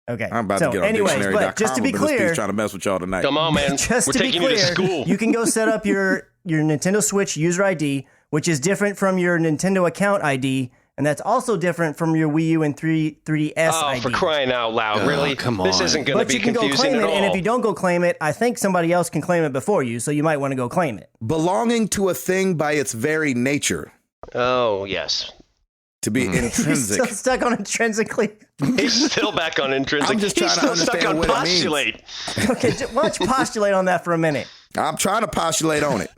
S3: I'm
S1: about to get on dictionary.com,
S3: but just to be clear,
S1: trying to mess with y'all tonight.
S4: Come on, man.
S3: Just
S4: We're
S3: to be
S4: taking
S3: clear,
S4: you to school.
S3: You can go set up your Nintendo Switch user ID, which is different from your Nintendo account ID, and that's also different from your Wii U and 3DS ID.
S4: Oh, for crying out loud. Really?
S2: Come on.
S4: This isn't going to be confusing
S3: go claim
S4: at all.
S3: And if you don't go claim it, I think somebody else can claim it before you, so you might want to go claim it.
S1: Belonging to a thing by its very nature.
S4: Oh, yes.
S1: To be intrinsic.
S3: He's still stuck on intrinsically.
S4: He's still back on intrinsic.
S1: I'm just trying to understand what
S4: postulate.
S1: it means.
S3: Okay, why don't you postulate on that for a minute?
S1: I'm trying to postulate on it.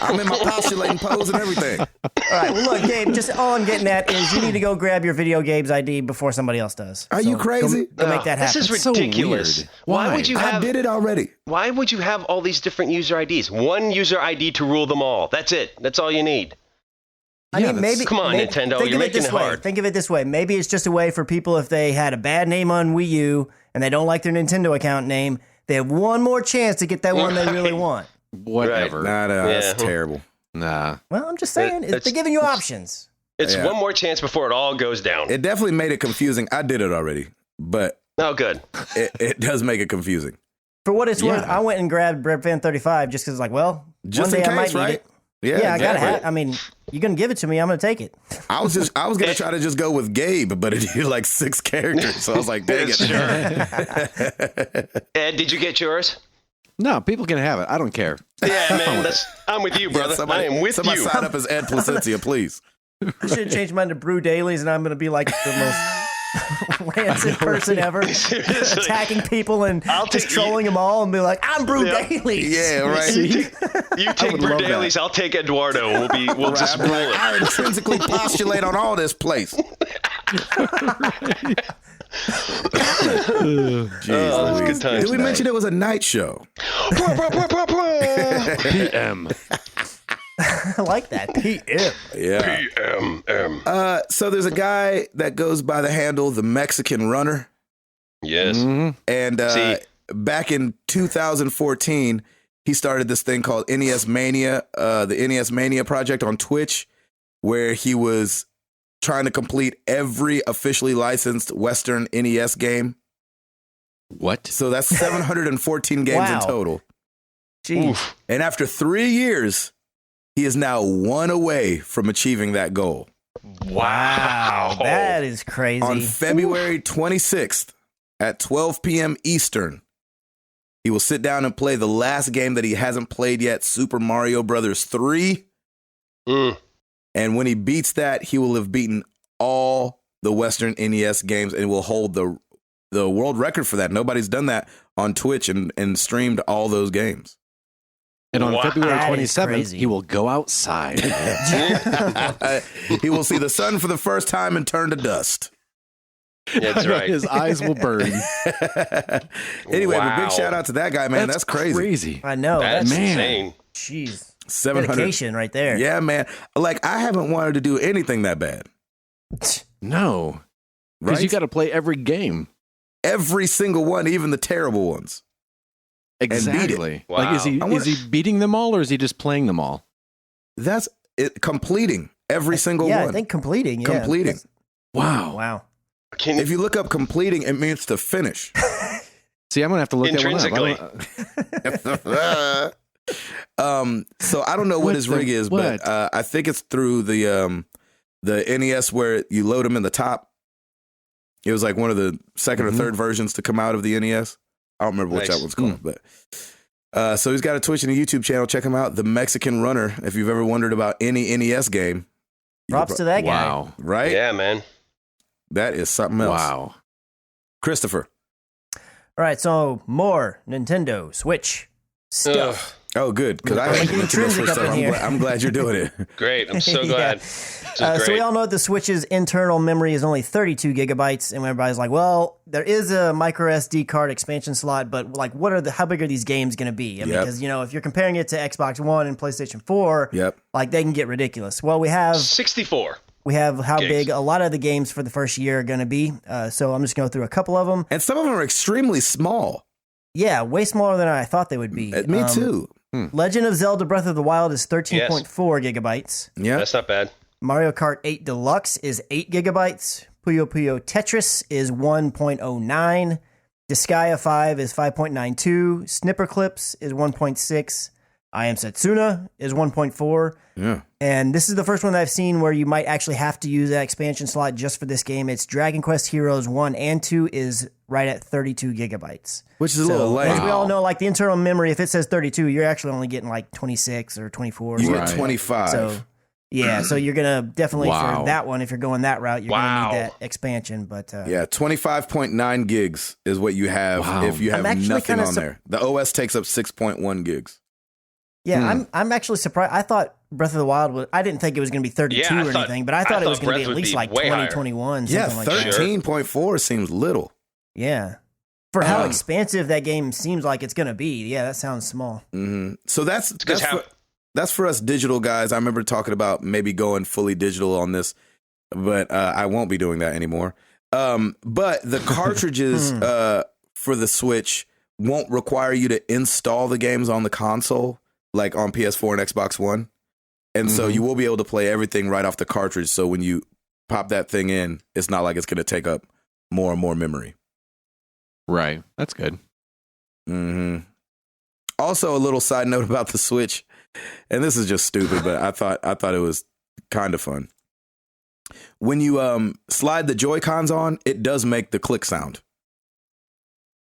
S1: I'm in my postulating pose and everything.
S3: All right, well, look, Gabe, just all I'm getting at is you need to go grab your Video Gabe's ID before somebody else does.
S1: Are you crazy?
S3: Go make that happen.
S4: This is ridiculous.
S2: So weird.
S4: Why would you have...
S1: I did it already.
S4: Why would you have all these different user IDs? One user ID to rule them all. That's it. That's all you need.
S3: I mean, maybe.
S4: Come on, Nintendo. You're making it hard.
S3: Think of it this way. Maybe it's just a way for people if they had a bad name on Wii U and they don't like their Nintendo account name, they have one more chance to get that one they really want.
S2: Whatever.
S1: Right. Nah, that's terrible.
S2: Nah.
S3: Well, I'm just saying, they're giving you options.
S4: It's one more chance before it all goes down.
S1: It definitely made it confusing. I did it already, but
S4: oh, good.
S1: It does make it confusing.
S3: For what it's worth, I went and grabbed Bread Fan 35 just because, like, well,
S1: just
S3: one day
S1: in case,
S3: I might need it.
S1: Yeah,
S3: I gotta have. I mean, you're gonna give it to me. I'm gonna take it.
S1: I was gonna try to just go with Gabe, but it needed like 6 characters, so I was like, dang it.
S4: Sure. Ed, did you get yours?
S2: No, people can have it. I don't care.
S4: Yeah, man. I'm with you, brother. I am with you.
S1: Somebody sign up as Ed Placencia, please.
S3: I should have changed mine to Brew Dailies, and I'm gonna be like the most rancid person ever, attacking people and just trolling them all, and be like, "I'm Brew Dailies."
S1: Yeah, right.
S4: You take Brew Dailies, I'll take Eduardo. We'll just rule it.
S1: I intrinsically postulate on all this place. Jeez,
S4: good times.
S1: Did we mention it was a night show?
S2: PM.
S3: I like that. PM.
S1: Yeah.
S4: PMM.
S1: So there's a guy that goes by the handle TheMexicanRunner.
S4: Yes.
S2: Mm-hmm.
S1: And back in 2014, he started this thing called NES Mania, the NES Mania project on Twitch, where he was trying to complete every officially licensed Western NES game.
S2: What?
S1: So that's 714 games in total.
S3: Jeez.
S1: And after 3 years, he is now one away from achieving that goal.
S3: Wow. That is crazy.
S1: On February 26th at 12 p.m. Eastern, he will sit down and play the last game that he hasn't played yet, Super Mario Brothers 3. And when he beats that, he will have beaten all the Western NES games and will hold the world record for that. Nobody's done that on Twitch and streamed all those games.
S2: And on February
S3: That is
S2: 27th,
S3: crazy.
S2: he will go outside.
S1: He will see the sun for the first time and turn to dust.
S4: That's right.
S2: His eyes will burn.
S1: Anyway, but
S4: Wow.
S1: big shout out to that guy, man. That's crazy.
S3: I know.
S4: That's
S2: Man.
S4: insane.
S3: Jeez.
S1: 700.
S3: Dedication right there.
S1: Yeah, man. Like, I haven't wanted to do anything that bad.
S2: No. Because
S1: Right?
S2: you got to play every game.
S1: Every single one, even the terrible ones. beat it.
S2: Exactly.
S4: Wow.
S2: Like, is he beating them all or is he just playing them all?
S1: That's it. Completing every single
S3: Yeah,
S1: one.
S3: I think completing. Yeah.
S1: Completing.
S2: Wow.
S3: Wow.
S1: If you look up completing, it means to finish.
S2: See, I'm going to have to look that one
S4: Intrinsically.
S2: up.
S1: So I don't know what his rig is, but I think it's through the NES where you load them in the top. It was like one of the second or third versions to come out of the NES. I don't remember what that one's called, but so he's got a Twitch and a YouTube channel. Check him out, The Mexican Runner. If you've ever wondered about any NES game,
S3: Props to that guy.
S2: Wow.
S1: right?
S4: Yeah, man.
S1: That is something else.
S2: Wow.
S1: Christopher.
S3: All right, so more Nintendo Switch stuff.
S1: Oh, good. Because I
S3: Like
S1: have
S3: intrinsic up in here.
S1: I'm glad you're doing it.
S4: Great. I'm so glad.
S3: Yeah. So we all know the Switch's internal memory is only 32 gigabytes, and everybody's like, "Well, there is a micro SD card expansion slot, but like, how big are these games going to be?" I mean, because if you're comparing it to Xbox One and PlayStation 4, like they can get ridiculous. Well, we have
S4: 64.
S3: We have how
S4: gigs.
S3: big a lot of the games for the first year are going to be. So I'm just going to go through a couple of them.
S1: And some of them are extremely small.
S3: Yeah, way smaller than I thought they would be.
S1: Me too.
S3: Legend of Zelda Breath of the Wild is 13.4 gigabytes.
S1: Yeah.
S4: That's not bad.
S3: Mario Kart 8 Deluxe is 8 gigabytes. Puyo Puyo Tetris is 1.09. Disgaea 5 is 5.92. Snipper Clips is 1.6. I Am Setsuna is 1.4.
S1: Yeah.
S3: And this is the first one that I've seen where you might actually have to use that expansion slot just for this game. It's Dragon Quest Heroes 1 and 2 is right at 32 gigabytes.
S1: Which is a little lame.
S3: As we all know, like the internal memory, if it says 32, you're actually only getting like 26 or 24.
S1: You
S3: Or
S1: get
S3: something.
S1: 25.
S3: So, yeah, so you're going to definitely,
S2: Wow.
S3: for that one, if you're going that route, you're going to need that expansion. But
S1: yeah, 25.9 gigs is what you have if you have nothing on there. The OS takes up 6.1 gigs.
S3: yeah, I'm actually surprised. I thought Breath of the Wild I didn't think it was going to be 32 or anything, but I thought it was going to be at least like 20, 21,
S1: Yeah,
S3: something like that.
S1: 13.4 seems little.
S3: Yeah. For how expansive that game seems like it's going to be. Yeah, that sounds small.
S1: Mm-hmm. So that's for us digital guys. I remember talking about maybe going fully digital on this, but I won't be doing that anymore. But the cartridges for the Switch won't require you to install the games on the console, like on PS4 and Xbox One. And so you will be able to play everything right off the cartridge. So when you pop that thing in, it's not like it's going to take up more and more memory.
S2: Right. That's good.
S1: Mm-hmm. Also, a little side note about the Switch, and this is just stupid, but I thought it was kind of fun. When you slide the Joy-Cons on, it does make the click sound.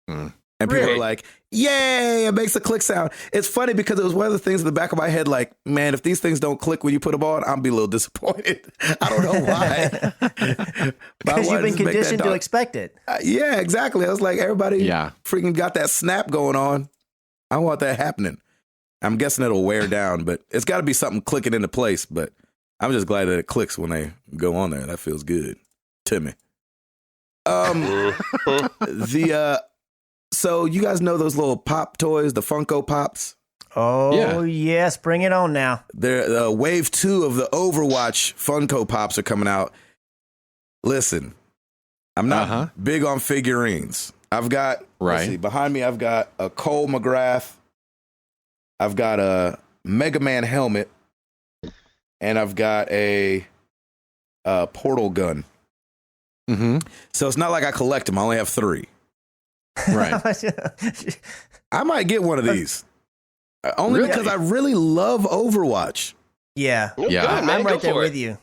S1: And people are like, yay, it makes a click sound. It's funny because it was one of the things in the back of my head, like, man, if these things don't click when you put them on, I'll be a little disappointed. I don't know why.
S3: Because you've been conditioned to expect it.
S1: Yeah, exactly. I was like, everybody freaking got that snap going on. I want that happening. I'm guessing it'll wear down, but it's got to be something clicking into place. But I'm just glad that it clicks when they go on there. That feels good to me. So you guys know those little pop toys, the Funko Pops?
S3: Oh, yes. Bring it on now.
S1: They're wave 2 of the Overwatch Funco Pops are coming out. Listen, I'm not big on figurines. I've got, let's see, behind me, I've got a Cole McGrath. I've got a Mega Man helmet. And I've got a portal gun. Mm-hmm. So it's not like I collect them. I only have 3.
S2: Right.
S1: I might get one of these. Only because I really love Overwatch.
S3: Yeah.
S4: Yeah.
S3: I'm right there with you.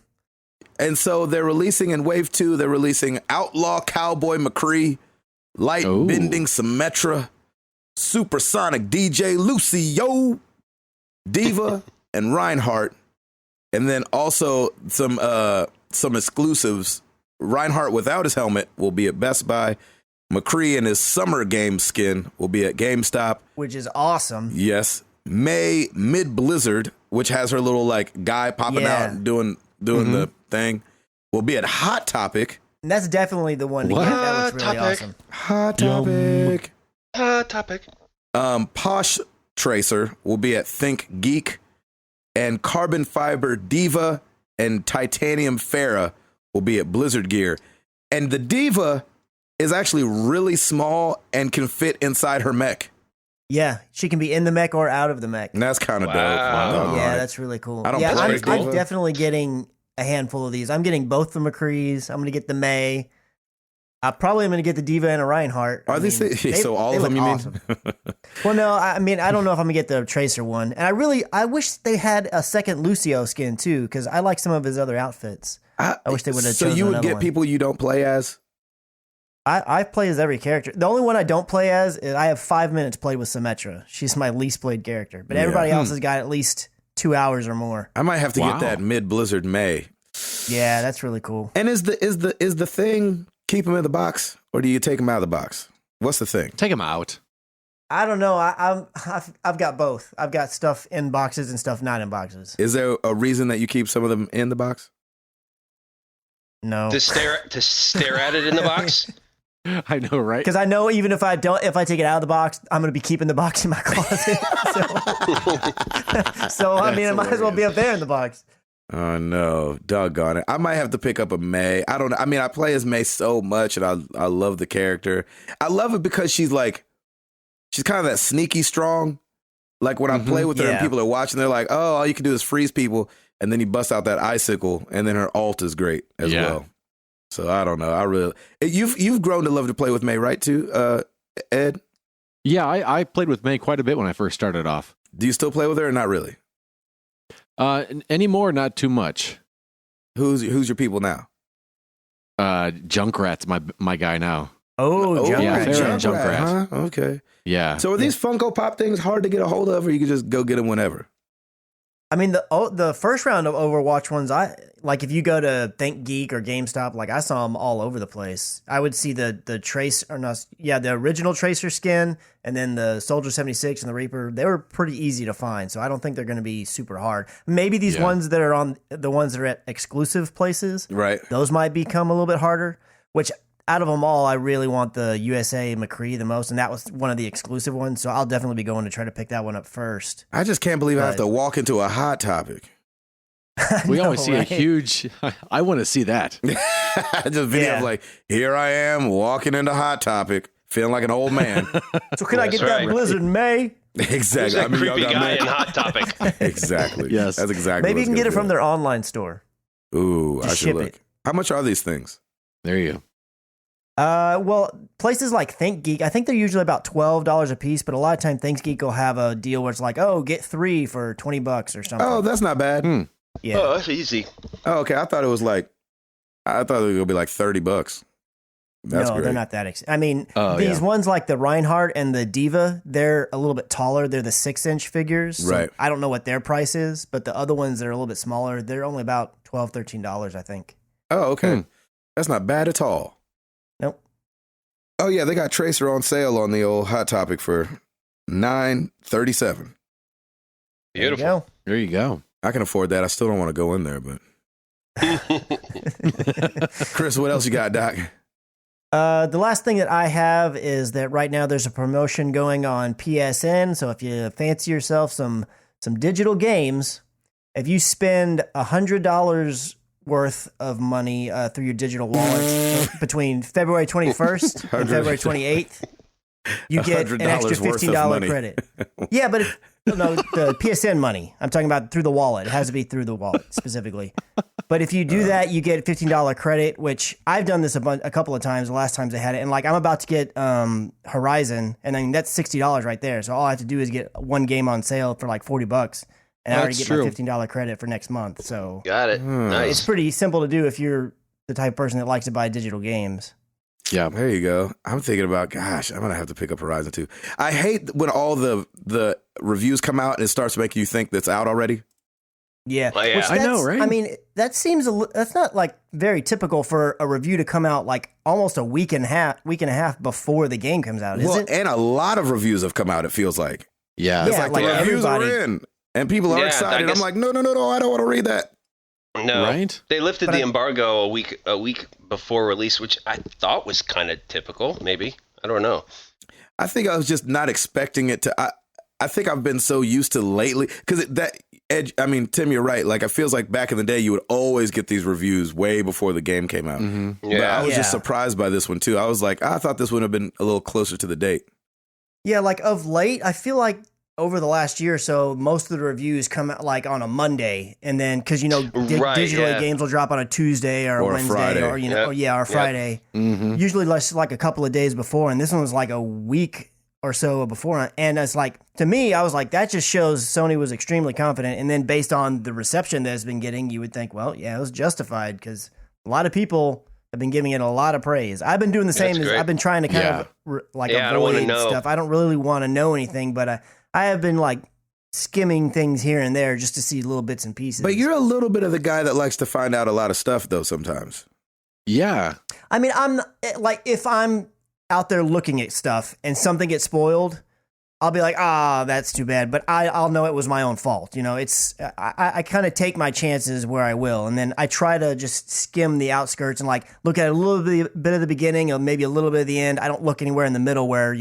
S1: And so they're releasing in Wave 2, they're releasing Outlaw Cowboy McCree, Light Bending Symmetra, Supersonic DJ Lucio, Diva, and Reinhardt. And then also some exclusives. Reinhardt without his helmet will be at Best Buy. McCree and his Summer Game skin will be at GameStop.
S3: Which is awesome.
S1: Yes. May Mid-Blizzard, which has her little like guy popping out and doing the thing, will be at Hot Topic.
S3: And that's definitely the one to get. That looks really awesome.
S1: Hot Topic.
S4: Hot Topic.
S1: Posh Tracer will be at Think Geek. And Carbon Fiber Diva and Titanium Farah will be at Blizzard Gear. And the Diva is actually really small and can fit inside her mech.
S3: Yeah, she can be in the mech or out of the mech.
S1: And that's kind of dope.
S3: Yeah, that's really cool. I'm definitely getting a handful of these. I'm getting both the McCrees. I'm going to get the May. I probably am going to get the Diva and a Reinhardt.
S1: So all of them, you awesome.
S3: Mean? Well, no, I mean, I don't know if I'm going to get the Tracer one. And I wish they had a second Lucio skin, too, because I like some of his other outfits. I wish they would have chosen
S1: So you would get
S3: one.
S1: people you don't play as?
S3: I play as every character. The only one I don't play as is I have 5 minutes played with Symmetra. She's my least played character. But everybody else has got at least 2 hours or more.
S1: I might have to get that Mid-Blizzard May.
S3: Yeah, that's really cool.
S1: And is the thing keep them in the box, or do you take them out of the box? What's the thing?
S2: Take them out.
S3: I don't know. I've got both. I've got stuff in boxes and stuff not in boxes.
S1: Is there a reason that you keep some of them in the box?
S3: No.
S4: To stare at it in the box?
S2: I know, right?
S3: Because I know even if I take it out of the box, I'm going to be keeping the box in my closet. So I mean, it might as well be up there in the box.
S1: Oh no, doggone it! I might have to pick up a May. I don't know. I mean, I play as May so much, and I love the character. I love it because she's kind of that sneaky strong. Like when I play with her and people are watching, they're like, "Oh, all you can do is freeze people," and then you bust out that icicle, and then her ult is great as well. So I don't know. You've grown to love to play with May, right? Too, Ed.
S2: Yeah, I played with May quite a bit when I first started off.
S1: Do you still play with her or not really?
S2: Anymore, not too much.
S1: Who's your people now?
S2: Junkrat's my guy now.
S3: Oh,
S1: Junkrat. Huh? Okay.
S2: Yeah.
S1: So are these Funko Pop things hard to get a hold of, or you can just go get them whenever?
S3: I mean, the first round of Overwatch ones, if you go to Think Geek or GameStop, I saw them all over the place. I would see the original Tracer skin, and then the Soldier 76 and the Reaper. They were pretty easy to find, so I don't think they're going to be super hard. Maybe these ones that are the ones that are at exclusive places,
S1: right?
S3: Those might become a little bit harder. Which out of them all, I really want the USA McCree the most, and that was one of the exclusive ones. So I'll definitely be going to try to pick that one up first.
S1: I just can't believe I have to walk into a Hot Topic.
S2: We always see a huge. I want to see that.
S1: Just video of here I am walking into Hot Topic, feeling like an old man.
S3: So can I get that Blizzard May?
S1: Exactly.
S4: That creepy guy in Hot Topic.
S1: Exactly.
S2: Yes,
S1: that's exactly.
S3: Maybe you can get it from their online store.
S1: Ooh,
S3: I should look.
S1: How much are these things?
S2: There you go.
S3: Well, places like Think Geek, I think they're usually about $12 a piece, but a lot of time Think Geek will have a deal where it's like, oh, get 3 for $20 or something.
S1: Oh, that's not bad.
S3: Yeah.
S4: Oh, that's easy.
S1: Oh, okay. I thought it was going to be like $30. That's great.
S3: They're not that expensive. I mean, these ones like the Reinhardt and the Diva, they're a little bit taller. They're the 6-inch figures. So
S1: right.
S3: I don't know what their price is, but the other ones that are a little bit smaller, they're only about $12, $13, I think.
S1: Oh, okay. That's not bad at all.
S3: Nope.
S1: Oh, yeah. They got Tracer on sale on the old Hot Topic for $9.37.
S4: Beautiful.
S2: There you go.
S1: I can afford that. I still don't want to go in there, but Chris, what else you got, Doc?
S3: The last thing that I have is that right now there's a promotion going on PSN. So if you fancy yourself some digital games, if you spend $100 worth of money through your digital wallet between February 21st and February 28th, you get an extra $15 credit. Yeah, but the PSN money. I'm talking about through the wallet. It has to be through the wallet specifically. But if you do that, you get a $15 credit, which I've done this a couple of times, the last times I had it. And like I'm about to get Horizon, and I mean that's $60 right there. So all I have to do is get one game on sale for like $40. And I already get my $15 credit for next month. So
S4: got it. Nice.
S3: It's pretty simple to do if you're the type of person that likes to buy digital games.
S1: Yeah, there you go. I'm thinking about, gosh, I'm gonna have to pick up Horizon 2. I hate when all the reviews come out and it starts making you think that's out already.
S3: Yeah,
S4: oh, yeah.
S2: I know, right?
S3: I mean, that's not like very typical for a review to come out like almost a week and a half before the game comes out, is it?
S1: And a lot of reviews have come out. It feels like, it's like the reviews are in. And people are excited. I'm like, no, I don't want to read that.
S4: No,
S2: right?
S4: They lifted the embargo a week before release, which I thought was kind of typical. Maybe, I don't know.
S1: I think I was just not expecting it to. I think I've been so used to lately because I mean, Tim, you're right. Like, it feels like back in the day, you would always get these reviews way before the game came out.
S2: Mm-hmm.
S1: Yeah, but I was just surprised by this one too. I was like, I thought this would have been a little closer to the date.
S3: Yeah, like of late, I feel like over the last year or so, most of the reviews come out like on a Monday, and then because digitally games will drop on a Tuesday or a Wednesday
S1: Friday.
S3: or Friday.
S2: Mm-hmm.
S3: Usually less like a couple of days before, and this one was like a week or so before. And it's like, to me, I was like, that just shows Sony was extremely confident. And then based on the reception that it's been getting, you would think, well, yeah, it was justified because a lot of people have been giving it a lot of praise. I've been doing the same. I've been trying to kind of avoid stuff. I don't really want to know anything, but I have been like skimming things here and there just to see little bits and pieces.
S1: But you're a little bit of the guy that likes to find out a lot of stuff, though, sometimes.
S2: Yeah. I
S3: mean, I'm like, if I'm out there looking at stuff and something gets spoiled, I'll be like, that's too bad. But I'll know it was my own fault. You know, I kind of take my chances where I will. And then I try to just skim the outskirts and like look at a little bit of the beginning or maybe a little bit of the end. I don't look anywhere in the middle where,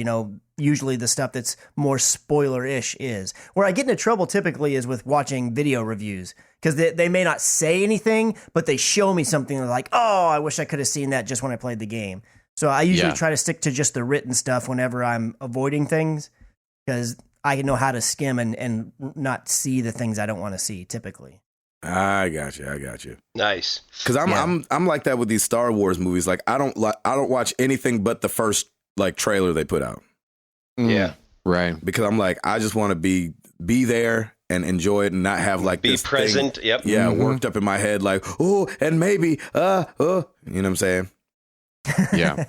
S3: usually the stuff that's more spoiler-ish is. Where I get into trouble typically is with watching video reviews because they may not say anything, but they show me something like, I wish I could have seen that just when I played the game. So I usually try to stick to just the written stuff whenever I'm avoiding things because I know how to skim and not see the things I don't want to see typically.
S1: I got you.
S4: Nice.
S1: Because I'm like that with these Star Wars movies. Like I don't watch anything but the first like trailer they put out.
S4: Yeah.
S2: Right.
S1: Because I'm like, I just want to be there and enjoy it and not have like
S4: be
S1: this
S4: present.
S1: thing,
S4: Yep.
S1: Yeah, worked up in my head like, and maybe, you know what I'm saying?
S2: Yeah.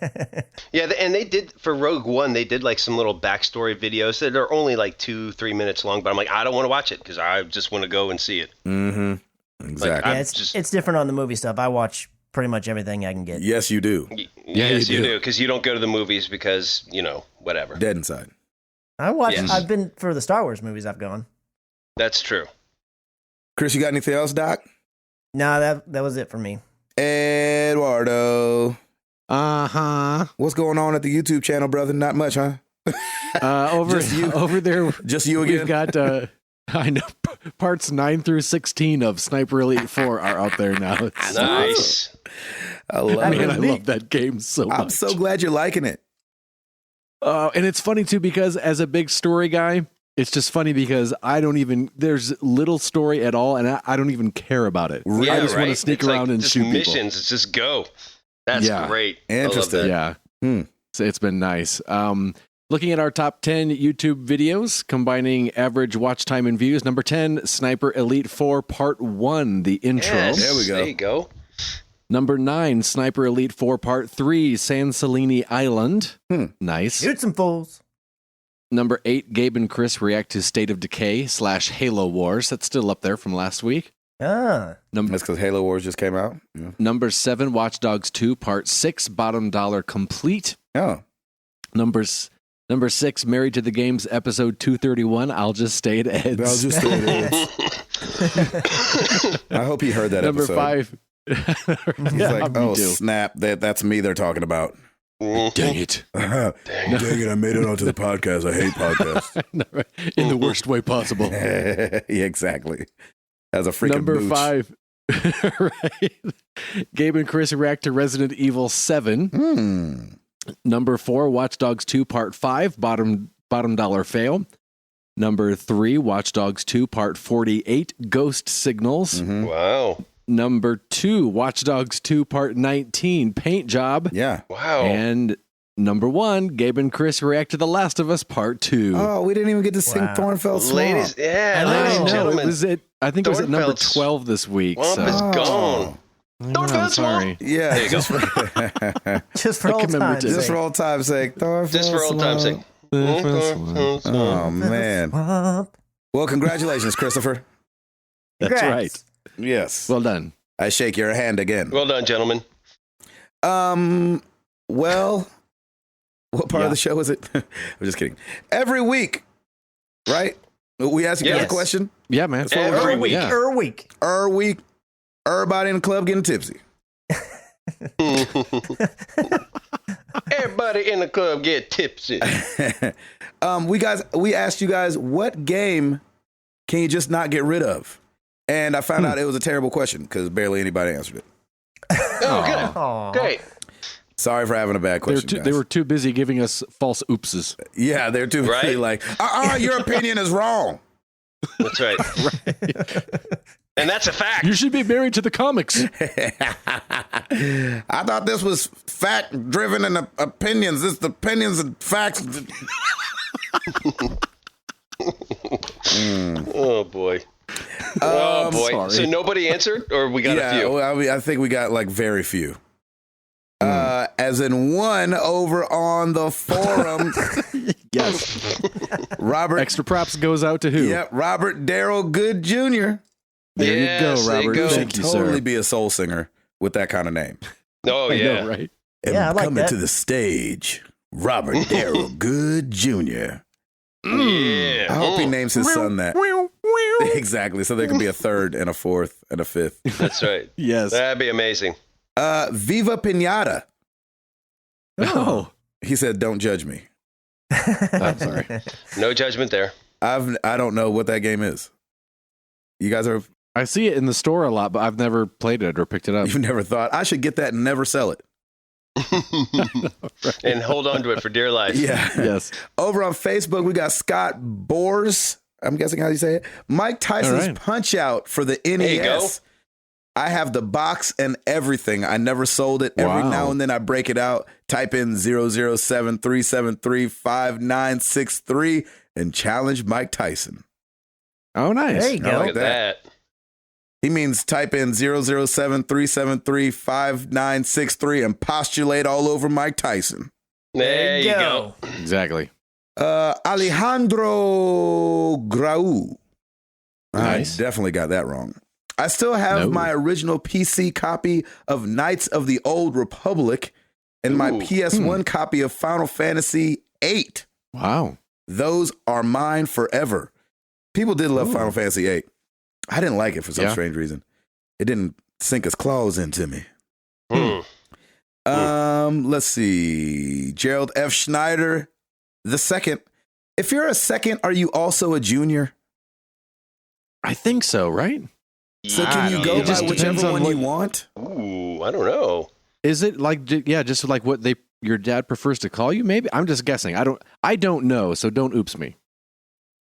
S4: Yeah, and they did for Rogue One, they did like some little backstory videos that are only like 2-3 minutes long, but I'm like, I don't want to watch it because I just want to go and see it.
S1: Mm-hmm. Exactly.
S3: Like, it's different on the movie stuff. I watch pretty much everything I can get.
S1: Yes, you do.
S4: Yes, you do. Because you don't go to the movies because, whatever.
S1: Dead inside.
S3: I watch. Yes. I've been for the Star Wars movies. I've gone.
S4: That's true.
S1: Chris, you got anything else, Doc?
S3: No, that was it for me.
S1: Eduardo. What's going on at the YouTube channel, brother? Not much, huh?
S2: Over there.
S1: Just you again.
S2: We've got. I know parts 9 through 16 of Sniper Elite 4 are out there now. It's
S4: nice.
S1: I love it.
S2: I love that game so much.
S1: I'm so glad you're liking it.
S2: And it's funny too because as a big story guy, it's just funny because there's little story at all, and I don't even care about it.
S4: Yeah,
S2: I just want to sneak around and shoot
S4: missions.
S2: people.
S4: It's just go. That's great.
S1: Interesting.
S2: Yeah. So it's been nice. Looking at our top 10 YouTube videos, combining average watch time and views. Number 10, Sniper Elite 4 Part 1, the intro.
S4: Yes,
S1: there we go.
S4: There you go.
S2: Number 9, Sniper Elite 4 Part 3, San Celini Island. Nice.
S3: Shoot some fools.
S2: Number 8, Gabe and Chris react to State of Decay / Halo Wars. That's still up there from last week.
S1: That's because Halo Wars just came out. Yeah.
S2: Number 7, Watch Dogs 2 Part 6, Bottom Dollar Complete.
S1: Oh.
S2: Number 6, Married to the Games, episode 231. I'll just stay at Ed's.
S1: I hope he heard that
S2: Number
S1: episode. He's like, oh, snap. That's me they're talking about.
S2: Dang it.
S1: Dang it, I made it onto the podcast. I hate podcasts.
S2: In the worst way possible.
S1: Yeah, exactly. As a freaking
S2: Number
S1: mooch.
S2: 5. Right. Gabe and Chris react to Resident Evil 7. Number 4, Watch Dogs 2 Part 5, bottom dollar fail. Number 3, Watch Dogs 2 Part 48, Ghost Signals.
S4: Wow.
S2: Number 2, Watch Dogs 2 Part 19, Paint Job.
S1: Yeah.
S4: Wow.
S2: And number 1, Gabe and Chris react to The Last of Us Part 2.
S1: Oh, we didn't even get to sing Thornfeld Swamp.
S4: Ladies and gentlemen.
S2: I think it was at number 12 this week.
S4: Swamp is gone.
S2: I'm sorry.
S1: Yeah.
S4: There you go.
S3: Just for old time's sake.
S1: Just for old time's sake.
S4: Just for old time's sake.
S1: Oh, man. Well, congratulations, Christopher.
S2: That's
S3: Congrats.
S2: right.
S1: Yes.
S2: Well done.
S1: I shake your hand again.
S4: Well done, gentlemen.
S1: Well, what part of the show was it? I'm just kidding. Every week, right? We ask you guys a question.
S2: Yeah, man.
S4: Every week.
S2: Yeah.
S1: Week. Everybody in the club getting tipsy.
S4: Everybody in the club get tipsy.
S1: We asked you guys, what game can you just not get rid of? And I found out it was a terrible question because barely anybody answered it.
S4: Oh, good. Great.
S1: Sorry for having a bad question.
S2: They were too busy giving us false oopses.
S1: Yeah, they're too busy like, your opinion is wrong.
S4: That's right. And that's a fact.
S2: You should be married to the comics.
S1: I thought this was fact-driven and opinions. This is the opinions and facts.
S4: Oh, boy. Oh, boy.
S2: Sorry.
S4: So nobody answered, or we got a few?
S1: Well, I think we got like very few. As in one over on the forum.
S2: Yes.
S1: Robert.
S2: Extra props goes out to who?
S1: Yep, Robert Darrell Good Jr.
S2: There you go, Robert.
S1: You
S2: Thank
S1: should
S2: you,
S1: totally
S2: sir.
S1: be a soul singer with that kind of name.
S4: Oh, yeah.
S2: I know, right?
S1: And
S3: Yeah, I like
S1: coming
S3: that.
S1: to the stage, Robert Darrell Good Jr.
S4: Yeah.
S1: I hope he names his son that. Exactly. So there can be a third and a fourth and a fifth.
S4: That's right.
S2: Yes.
S4: That'd be amazing.
S1: Viva Pinata.
S2: Oh.
S1: He said, "Don't judge me."
S2: I'm sorry.
S4: No judgment there.
S1: I don't know what that game is. You guys are.
S2: I see it in the store a lot, but I've never played it or picked it up.
S1: You've never thought I should get that and never sell it.
S4: And hold on to it for dear life.
S1: Yeah.
S2: Yes.
S1: Over on Facebook, we got Scott Bors. I'm guessing how you say it. Mike Tyson's Punch Out for the NES.
S4: There you go.
S1: I have the box and everything. I never sold it. Every now and then I break it out, type in 007-373-5963 and challenge Mike Tyson.
S2: Oh, nice.
S3: There you go.
S4: Look at that.
S1: He means type in 007-373-5963 and postulate all over Mike Tyson.
S4: There you go.
S2: Exactly.
S1: Alejandro Grau.
S2: Nice.
S1: I definitely got that wrong. I still have my original PC copy of Knights of the Old Republic and my PS1 copy of Final Fantasy VIII.
S2: Wow.
S1: Those are mine forever. People did love Final Fantasy VIII. I didn't like it for some strange reason. It didn't sink its claws into me. Let's see. Gerald F. Schneider, the second. If you're a second, are you also a junior?
S2: I think so, right?
S1: So can you go by whichever one you want?
S4: Ooh, I don't know.
S2: Is it like, just like what your dad prefers to call you? Maybe. I'm just guessing. I don't know, so don't oops me.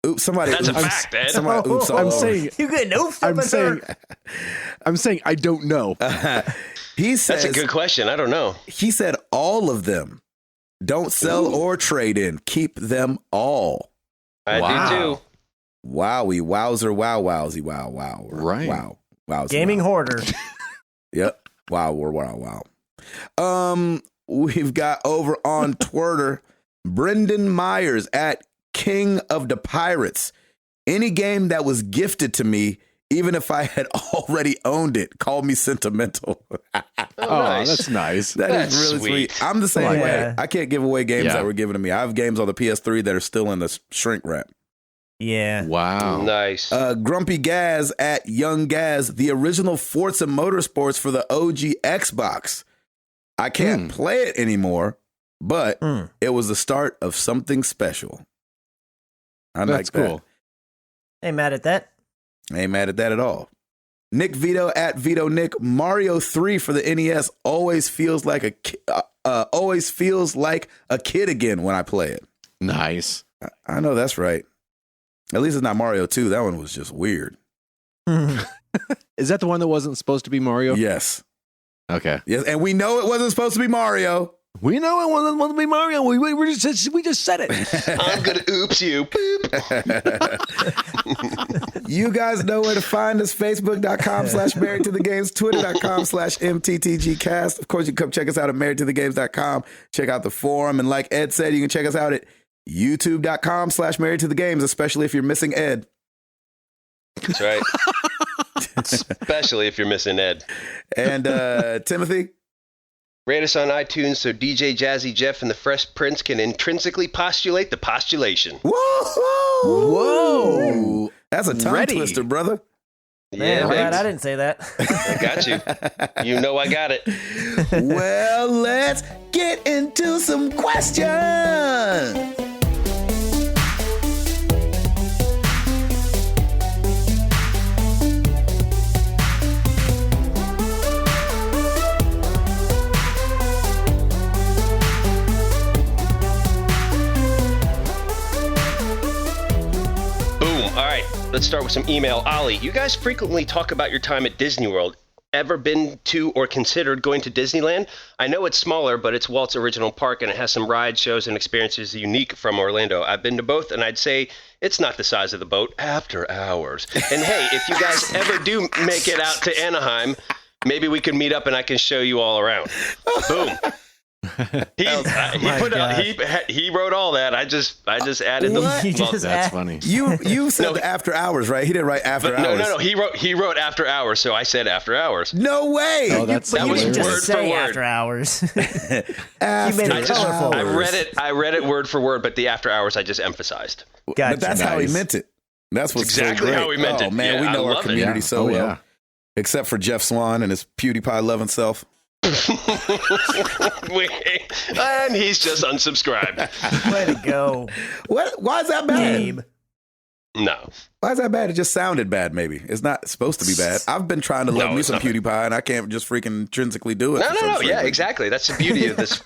S1: Oops, somebody.
S4: That's
S1: oops.
S4: a fact, Ed.
S1: Somebody oops all
S2: I'm
S1: over.
S2: saying
S3: You getting oofed
S2: I'm saying I don't know.
S1: He says,
S4: That's a good question. I don't know.
S1: he said all of them. Don't sell or trade in. Keep them all.
S4: I do too.
S1: Wowie, wowzer, wow, wowsy, wow, wow.
S2: Right.
S1: Wow, wowsy.
S3: Gaming
S1: wow.
S3: hoarder.
S1: Yep. Wow, wow. We've got over on Twitter, Brendan Myers at King of the Pirates. Any game that was gifted to me, even if I had already owned it, called me sentimental.
S4: Nice.
S2: That's nice.
S1: That's really
S4: sweet.
S1: sweet. I'm the same way.
S3: Yeah.
S1: I can't give away games that were given to me. I have games on the PS3 that are still in the shrink wrap.
S3: Yeah.
S2: Wow.
S4: Nice.
S1: Grumpy Gaz at Young Gaz, the original Forza Motorsports for the OG Xbox. I can't play it anymore, but it was the start of something special.
S2: That's
S1: like
S2: cool.
S3: Ain't mad at that.
S1: Ain't mad at that at all. Nick Vito at Vito Nick, Mario 3 for the NES always feels like a kid again when I play it.
S2: Nice.
S1: I know that's right. At least it's not Mario 2. That one was just weird.
S2: Is that the one that wasn't supposed to be Mario?
S1: Yes.
S2: Okay.
S1: Yes, and we know it wasn't supposed to be Mario.
S2: We know it wasn't supposed to be Mario. We just said it.
S4: I'm gonna oops you. Boop.
S1: You guys know where to find us. Facebook.com/Married to the Games, Twitter.com/MTTGcast. Of course, you can come check us out at marriedtothegames.com. Check out the forum. And like Ed said, you can check us out at YouTube.com/Married to the Games, especially if you're missing Ed.
S4: That's right. Especially if you're missing Ed.
S1: And Timothy?
S4: Rate us on iTunes so DJ Jazzy Jeff and the Fresh Prince can intrinsically postulate the postulation.
S1: Whoa! That's a tongue twister, brother.
S3: Man,
S4: Yeah,
S3: glad I didn't say that.
S4: I got you. You know I got it.
S1: Well, let's get into some questions.
S4: Let's start with some email. Ollie, you guys frequently talk about your time at Disney World. Ever been to or considered going to Disneyland? I know it's smaller, but it's Walt's original park, and it has some rides, shows, and experiences unique from Orlando. I've been to both, and I'd say it's not the size of the boat after hours. And hey, if you guys ever do make it out to Anaheim, maybe we can meet up and I can show you all around. Boom. He wrote all that. I just added the.
S2: That's funny.
S1: You said the after hours, right? He didn't write after hours.
S4: No. He wrote after hours, so I said after hours.
S1: No way.
S2: Oh, that
S3: was
S2: word
S3: just say
S4: for word.
S3: After hours.
S4: I read it word for word, but the after hours I just emphasized.
S3: Gotcha.
S1: But that's how he meant it. That's what's
S4: exactly
S1: so great.
S4: how he meant it.
S1: Oh man,
S4: yeah,
S1: we know our
S4: it.
S1: community so well.
S2: Yeah.
S1: Except for Jeff Swan and his PewDiePie loving self.
S4: And he's just unsubscribed.
S3: Way to go.
S1: What? Why is that bad?
S3: Gabe.
S4: No.
S1: Why is that bad? It just sounded bad, maybe. It's not supposed to be bad. I've been trying to love me some PewDiePie, and I can't just freaking intrinsically do it.
S4: No. Yeah, exactly. That's the beauty of this.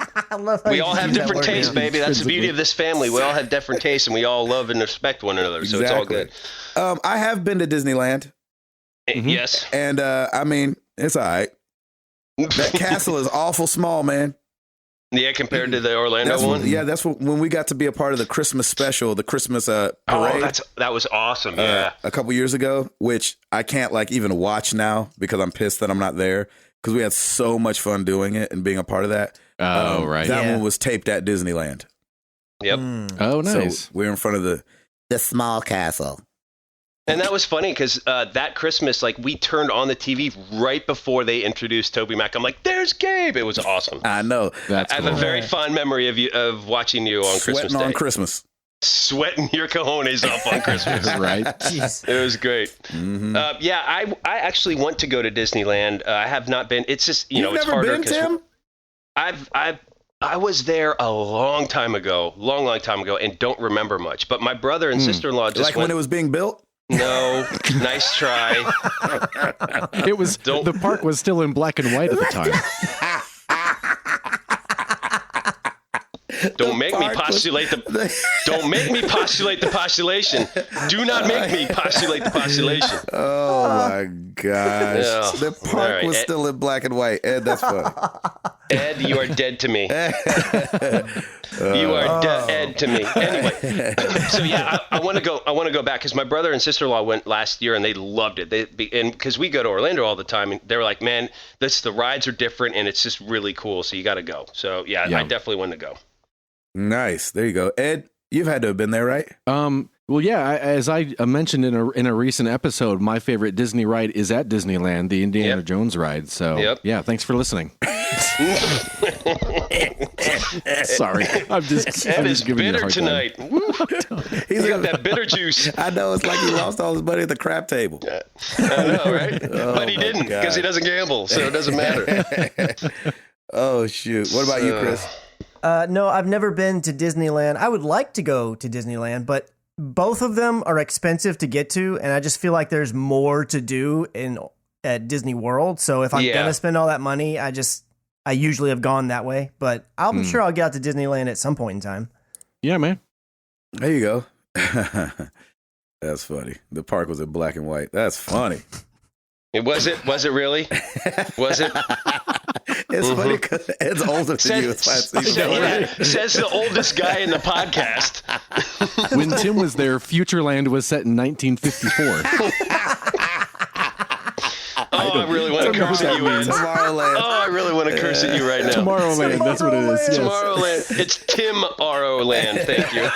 S4: We all have different tastes, baby. That's the beauty of this family. We all have different tastes, and we all love and respect one another, so it's all good.
S1: I have been to Disneyland.
S4: Mm-hmm. Yes.
S1: And, I mean, it's all right. That castle is awful small, man.
S4: Yeah, compared to the Orlando one?
S1: That's when we got to be a part of the Christmas special, the Christmas parade.
S4: Oh, that was awesome, yeah.
S1: A couple years ago, which I can't even watch now because I'm pissed that I'm not there because we had so much fun doing it and being a part of that.
S2: Oh, right.
S1: That one was taped at Disneyland.
S4: Yep.
S2: Oh, nice.
S1: So we're in front of the small castle.
S4: And that was funny because that Christmas, we turned on the TV right before they introduced Toby Mac. I'm like, "There's Gabe!" It was awesome.
S1: I know.
S4: I have a very fond memory of watching you on Christmas Day.
S1: Sweating on Christmas.
S4: Sweating your cojones off on Christmas.
S2: Right.
S3: Jeez.
S4: It was great.
S1: Mm-hmm.
S4: I actually want to go to Disneyland. I have not been. It's just
S1: You've
S4: it's
S1: never
S4: harder.
S1: been, Tim?
S4: I was there a long time ago, and don't remember much. But my brother and sister-in-law just
S1: when it was being built.
S4: No, nice try.
S2: It was the park was still in black and white at the time.
S4: Don't make me postulate the postulation. Do not make me postulate the postulation.
S1: Oh my gosh.
S4: Yeah.
S1: The park was still in black and white. Ed, that's funny.
S4: Ed, you are dead to me. You are dead to me. Anyway, so yeah, I want to go back because my brother and sister-in-law went last year and they loved it. And because we go to Orlando all the time, and they were like, "Man, the rides are different and it's just really cool. So you got to go." So yeah, I definitely want to go.
S1: Nice. There you go. Ed, you've had to have been there, right?
S2: Well, yeah, as I mentioned in a recent episode, my favorite Disney ride is at Disneyland, the Indiana Jones ride. So, yeah, thanks for listening. Sorry, I'm just giving you a
S4: bitter
S2: hard
S4: tonight. He's got that bitter juice.
S1: I know, it's like he lost all his money at the crap table.
S4: I know, right? But he didn't, because he doesn't gamble, so it doesn't matter.
S1: Oh, shoot. What about you, Chris?
S3: No, I've never been to Disneyland. I would like to go to Disneyland, but both of them are expensive to get to, and I just feel like there's more to do at Disney World. So if I'm gonna spend all that money, I usually have gone that way. But I'm sure I'll get out to Disneyland at some point in time.
S2: Yeah, man.
S1: There you go. That's funny. The park was in black and white. That's funny.
S4: Was it really? Was it?
S1: It's funny because Ed's older than you.
S4: Says the oldest guy in the podcast.
S2: When Tim was there, Futureland was set in 1954.
S4: I really want to curse at you.
S1: Tomorrowland.
S4: I really want to curse at you right now.
S2: Tomorrowland, that's what it is. Yes.
S4: Tomorrowland. It's Tim R.O. Thank you.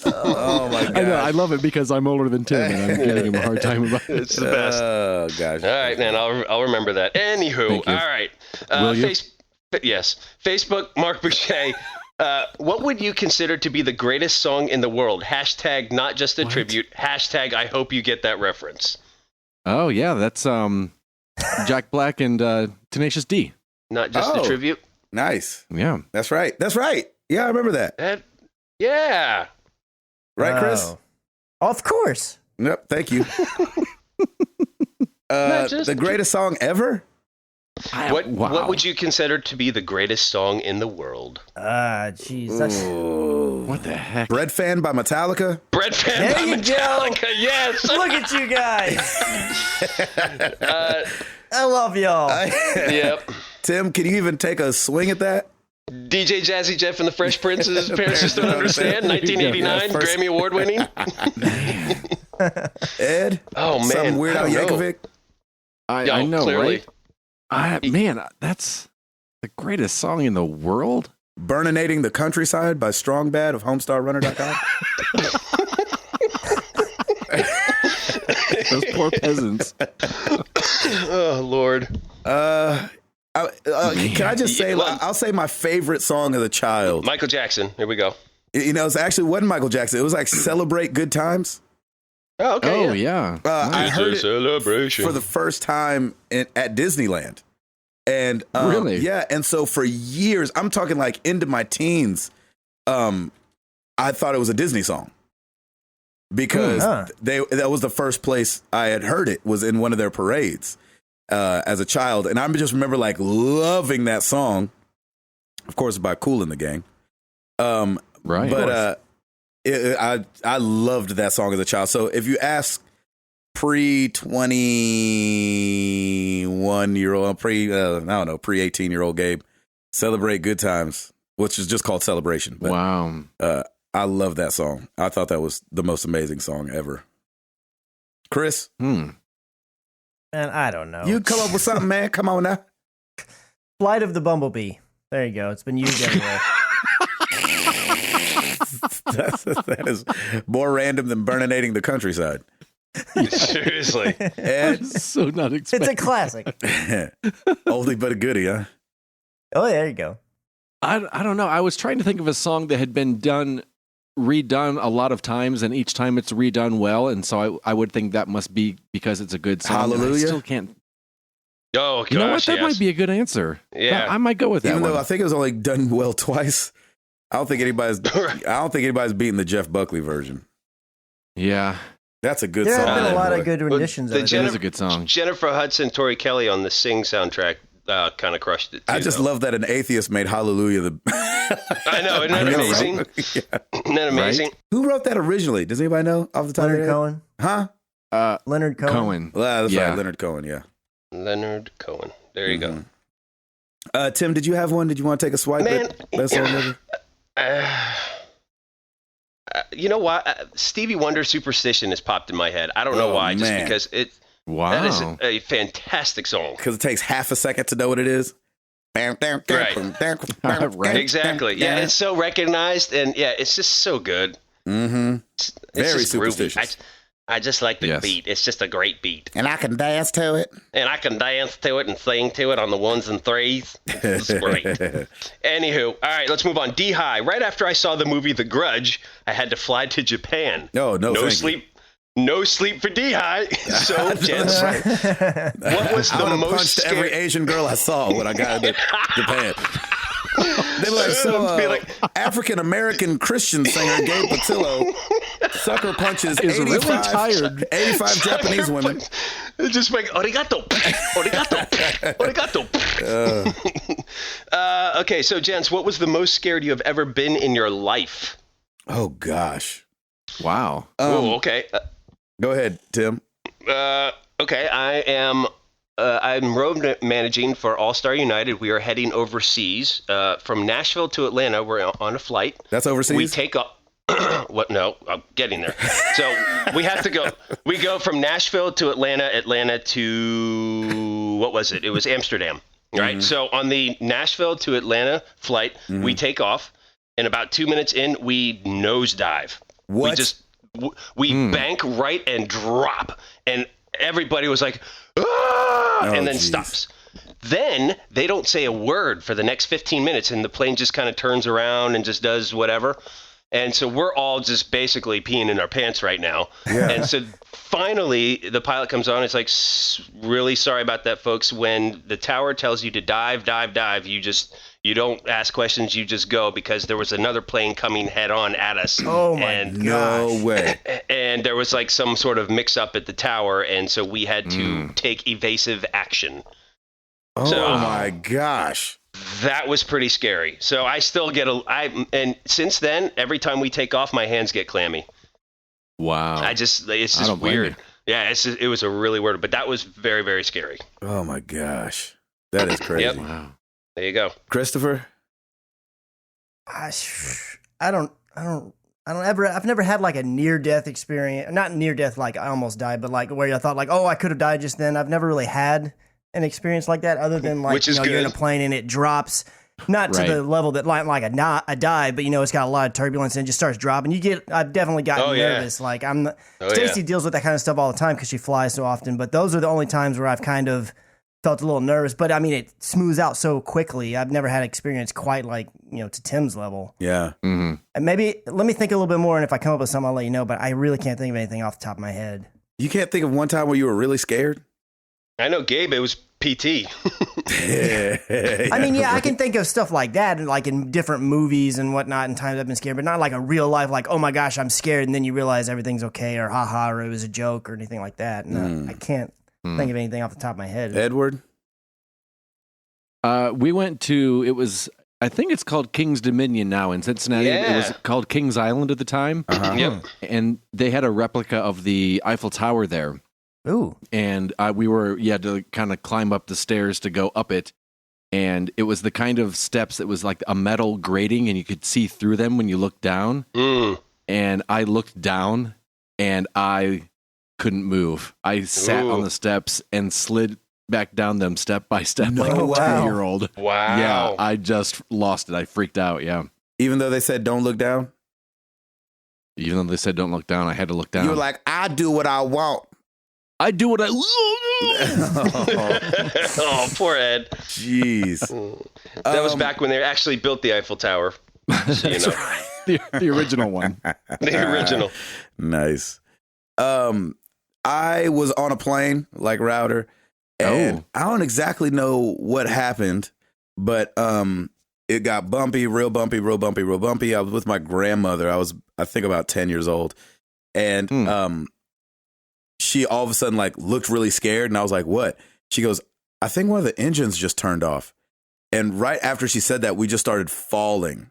S1: Oh my god!
S2: I know. I love it because I'm older than Tim, and I'm giving him a hard time about it.
S4: It's the best.
S1: Oh gosh!
S4: All right, man. I'll remember that. Anywho, all right.
S2: Will you?
S4: Yes. Facebook. Mark Boucher. What would you consider to be the greatest song in the world? Hashtag not just a tribute. Hashtag I hope you get that reference.
S2: Oh yeah, that's Jack Black and Tenacious D.
S4: Not just a tribute.
S1: Nice.
S2: Yeah,
S1: that's right. That's right. Yeah, I remember that.
S4: Yeah.
S1: Right, Chris?
S3: Of course.
S1: Yep. Thank you. The greatest song ever?
S4: What would you consider to be the greatest song in the world?
S3: Jeez.
S2: What the heck?
S1: Bread Fan by Metallica?
S4: Bread Fan by Metallica, yes!
S3: Look at you guys! I love y'all.
S4: Yep.
S1: Tim, can you even take a swing at that?
S4: DJ Jazzy Jeff and the Fresh Prince's Parents Just Don't Understand, 1989, Grammy Award winning.
S1: Ed?
S4: Oh, man.
S1: Some Weird Al Yankovic?
S2: I know,
S4: clearly.
S2: Right? Man, that's the greatest song in the world.
S1: Burninating the Countryside by Strong Bad of HomestarRunner.com.
S2: Those poor peasants.
S4: Oh, Lord.
S1: Can I just say, I'll say my favorite song as a child.
S4: Michael Jackson. Here we go.
S1: You know, it actually wasn't Michael Jackson. It was like Celebrate Good Times.
S4: Oh, okay.
S2: Oh, yeah.
S1: I heard it
S4: celebration
S1: for the first time at Disneyland. And
S2: really?
S1: Yeah. And so for years, I'm talking like into my teens, I thought it was a Disney song because that was the first place I had heard it, was in one of their parades as a child. And I just remember like loving that song, of course, by Kool and the Gang.
S2: Right.
S1: But I loved that song as a child. So if you ask pre-21-year-old, pre-18-year-old Gabe, Celebrate Good Times, which is just called Celebration. But,
S2: wow.
S1: I love that song. I thought that was the most amazing song ever. Chris?
S3: Man, I don't know.
S1: You come up with something, man. Come on now.
S3: Flight of the Bumblebee. There you go. It's been used everywhere.
S1: That is more random than Burninating the Countryside.
S4: Seriously.
S1: Ed?
S2: So not expecting.
S3: It's a classic.
S1: Oldie but a goodie, huh?
S3: Oh, there you go.
S2: I don't know. I was trying to think of a song that had been redone a lot of times, and each time it's redone well, and so I would think that must be because it's a good song.
S1: Hallelujah.
S2: I still can't.
S4: Oh, gosh,
S2: you know what? That
S4: yes.
S2: might be a good answer.
S4: Yeah.
S2: I might go with that.
S1: Even
S2: one.
S1: though I think it was only done well twice. I don't think anybody's beating the Jeff Buckley version.
S2: Yeah.
S1: That's a good
S3: there
S1: song.
S3: There have been a lot
S1: boy.
S3: of good renditions of it.
S2: It is a good song.
S4: Jennifer Hudson, Tori Kelly on the Sing soundtrack kind of crushed it too.
S1: I just love that an atheist made Hallelujah the
S4: I know, isn't that amazing?
S1: Right? Yeah.
S4: Isn't that amazing?
S1: Right? Who wrote that originally? Does anybody know off the top
S3: Leonard
S1: of their
S3: Cohen.
S1: head? Huh?
S3: Leonard Cohen.
S1: Well, that's
S2: Yeah.
S1: right, Leonard Cohen, yeah.
S4: Leonard Cohen. There you go.
S1: Tim, did you have one? Did you want to take a swipe at best song ever?
S4: You know what? Stevie Wonder Superstition has popped in my head. I don't know why.
S1: Man.
S4: Just because
S2: Wow.
S4: that is a fantastic song.
S1: Because it takes half a second to know what it is.
S4: Right.
S2: Right.
S4: Exactly. Yeah, it's so recognized, and yeah, it's just so good.
S1: Mm-hmm.
S4: It's
S1: Very
S4: just groovy.
S1: superstitious.
S4: I just like the beat. It's just a great beat.
S1: And I can dance to it.
S4: And I can dance to it and sing to it on the ones and threes. It's great. Anywho, all right, let's move on. D-High. Right after I saw the movie The Grudge, I had to fly to Japan.
S1: No sleep.
S4: No sleep for D-High. So, gents, what was the most
S1: punched every Asian girl I saw when I got to Japan. They were like, African American Christian singer Gabe Patillo sucker punches 85 Japanese women.
S4: Just like arigato, arigato. Okay, so gents, what was the most scared you have ever been in your life?
S1: Oh gosh,
S2: wow.
S4: Okay.
S1: Go ahead, Tim.
S4: Okay, I'm road managing for All Star United. We are heading overseas from Nashville to Atlanta. We're on a flight.
S1: That's overseas?
S4: We take off. What? No, I'm getting there. So we have to go. We go from Nashville to Atlanta to, what was it? It was Amsterdam, right? Mm-hmm. So on the Nashville to Atlanta flight, we take off. And about 2 minutes in, we nosedive.
S1: What?
S4: We bank right and drop. And everybody was like, and then stops. Then they don't say a word for the next 15 minutes, and the plane just kind of turns around and just does whatever. And so we're all just basically peeing in our pants right now. Yeah. And so finally, the pilot comes on. It's like, really sorry about that, folks. When the tower tells you to dive, you don't ask questions. You just go, because there was another plane coming head on at us.
S3: Oh my God!
S1: No way.
S4: And there was like some sort of mix up at the tower, and so we had to take evasive action.
S1: Oh my gosh.
S4: That was pretty scary. So I still get and since then, every time we take off, my hands get clammy.
S2: Wow.
S4: It's just weird. Yeah, it was a really weird, but that was very, very scary.
S1: Oh my gosh. That is crazy.
S4: Yep.
S2: Wow.
S4: There you go.
S1: Christopher?
S3: I've never had like a near-death experience. Not near-death like I almost died, but like where I thought like, oh, I could have died just then. I've never really had an experience like that, other than like, you're in a plane and it drops, not to the level that like a dive, but it's got a lot of turbulence and it just starts dropping. I've definitely gotten nervous. Like Stacey deals with that kind of stuff all the time because she flies so often, but those are the only times where I've kind of felt a little nervous, but I mean, it smooths out so quickly. I've never had experience quite like, to Tim's level.
S1: Yeah.
S2: Mm-hmm.
S3: And maybe let me think a little bit more, and if I come up with something, I'll let you know, but I really can't think of anything off the top of my head.
S1: You can't think of one time where you were really scared?
S4: I know, Gabe, it was PT.
S3: I mean, I can think of stuff like that, and like in different movies and whatnot, and times I've been scared, but not like a real life, like, oh my gosh, I'm scared, and then you realize everything's okay, or haha, or it was a joke, or anything like that. No, I can't think of anything off the top of my head.
S1: Edward?
S2: We went to, I think it's called King's Dominion now in Cincinnati.
S4: Yeah.
S2: It was called King's Island at the time.
S1: Uh-huh.
S4: Yep.
S2: And they had a replica of the Eiffel Tower there.
S3: Ooh.
S2: And you had to kind of climb up the stairs to go up it. And it was the kind of steps that was like a metal grating, and you could see through them when you looked down. And I looked down and I couldn't move. I sat on the steps and slid back down them step by step like a 2-year-old.
S4: Wow.
S2: Yeah, I just lost it. I freaked out, yeah.
S1: Even though they said don't look down?
S2: Even though they said don't look down, I had to look down.
S1: You were like, I do what I want.
S2: I do what I
S4: Oh, poor Ed.
S1: Jeez.
S4: That was back when they actually built the Eiffel Tower. So,
S2: right. The original one.
S4: The original.
S1: Nice. I was on a plane like Router, and I don't exactly know what happened, but it got bumpy, real bumpy. I was with my grandmother. I think about 10 years old, and she all of a sudden like looked really scared, and I was like, what? She goes, I think one of the engines just turned off. And right after she said that, we just started falling.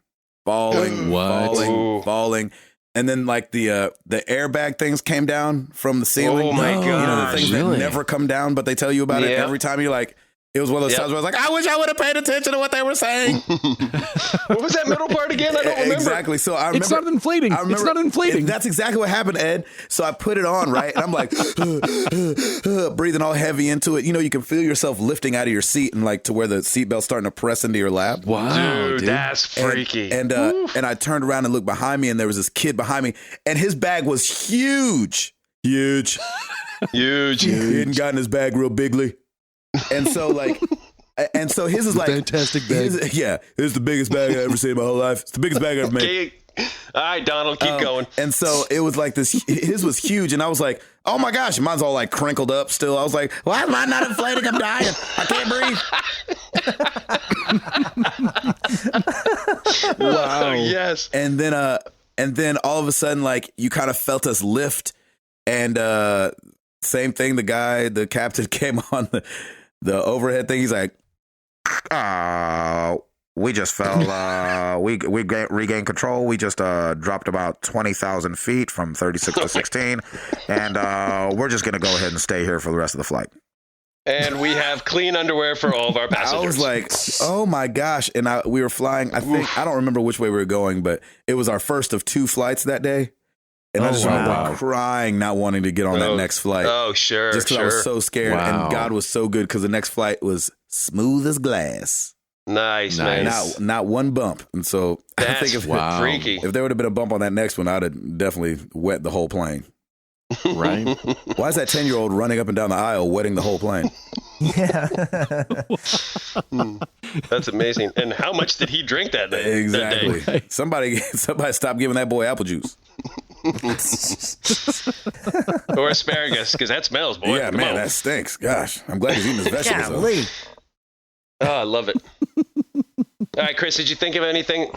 S1: And then like the airbag things came down from the ceiling.
S4: Oh my God.
S1: The things that never come down, but they tell you about it every time. You're like, it was one of those times where I was like, I wish I would have paid attention to what they were saying.
S4: What was that middle part again? I don't remember.
S1: Exactly. So I remember.
S2: It's not inflating. It's not inflating.
S1: That's exactly what happened, Ed. So I put it on, right? And I'm like, breathing all heavy into it. You can feel yourself lifting out of your seat and like to where the seatbelt's starting to press into your lap.
S2: Wow,
S4: dude. That's freaky.
S1: And I turned around and looked behind me, and there was this kid behind me, and his bag was huge. Huge.
S4: Huge.
S1: He hadn't gotten his bag real bigly. And so like, and so his is like
S2: fantastic bag.
S1: This is the biggest bag I've ever seen in my whole life. It's the biggest bag I've ever made.
S4: All right, Donald, keep going.
S1: And so it was like this, his was huge. And I was like, oh my gosh, mine's all like crinkled up still. I was like, why am I not inflating? I'm dying. I can't breathe.
S4: Wow. Yes.
S1: And then all of a sudden, like you kind of felt us lift, and same thing. The captain came on the overhead thing. He's like, we just fell. We regained control. We just dropped about 20,000 feet from 36 to 16, and we're just gonna go ahead and stay here for the rest of the flight.
S4: And we have clean underwear for all of our passengers.
S1: I was like, oh my gosh. And we were flying, I don't remember which way we were going, but it was our first of 2 flights that day. And I just remember crying, not wanting to get on that next flight.
S4: Oh, sure.
S1: Just because I was so scared. Wow. And God was so good because the next flight was smooth as glass.
S4: Nice.
S1: Not one bump. And so I think
S4: freaky.
S1: If there would have been a bump on that next one, I'd have definitely wet the whole plane.
S2: Right?
S1: Why is that 10-year-old running up and down the aisle wetting the whole plane?
S3: Yeah.
S4: That's amazing. And how much did he drink that day?
S1: Exactly.
S4: That day?
S1: Somebody stop giving that boy apple juice.
S4: Or asparagus, because that smells, boy.
S1: Yeah, man, that stinks. Gosh, I'm glad he's eating his vegetables.
S4: Oh, I love it. All right, Chris, did you think of anything?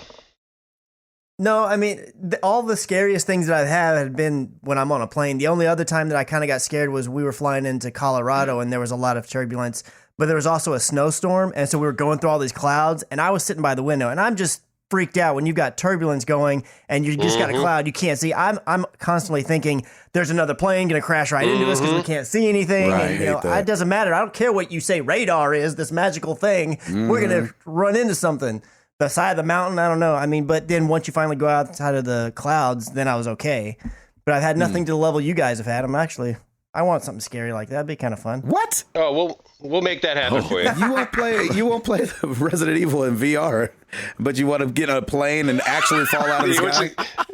S3: No, I mean, all the scariest things that I've had been when I'm on a plane. The only other time that I kind of got scared was we were flying into Colorado and there was a lot of turbulence, but there was also a snowstorm. And so we were going through all these clouds and I was sitting by the window and I'm just freaked out when you've got turbulence going and you just got a cloud you can't see. I'm constantly thinking there's another plane going to crash right into us because we can't see anything.
S1: Right,
S3: and, it doesn't matter. I don't care what you say radar is, this magical thing. We're going to run into something. The side of the mountain, I don't know. I mean, but then once you finally go outside of the clouds, then I was okay. But I've had nothing to the level you guys have had. I want something scary like that. That'd be kind of fun.
S1: What?
S4: Oh, we'll make that happen for you.
S1: You won't play the Resident Evil in VR, but you want to get on a plane and actually fall out of the sky?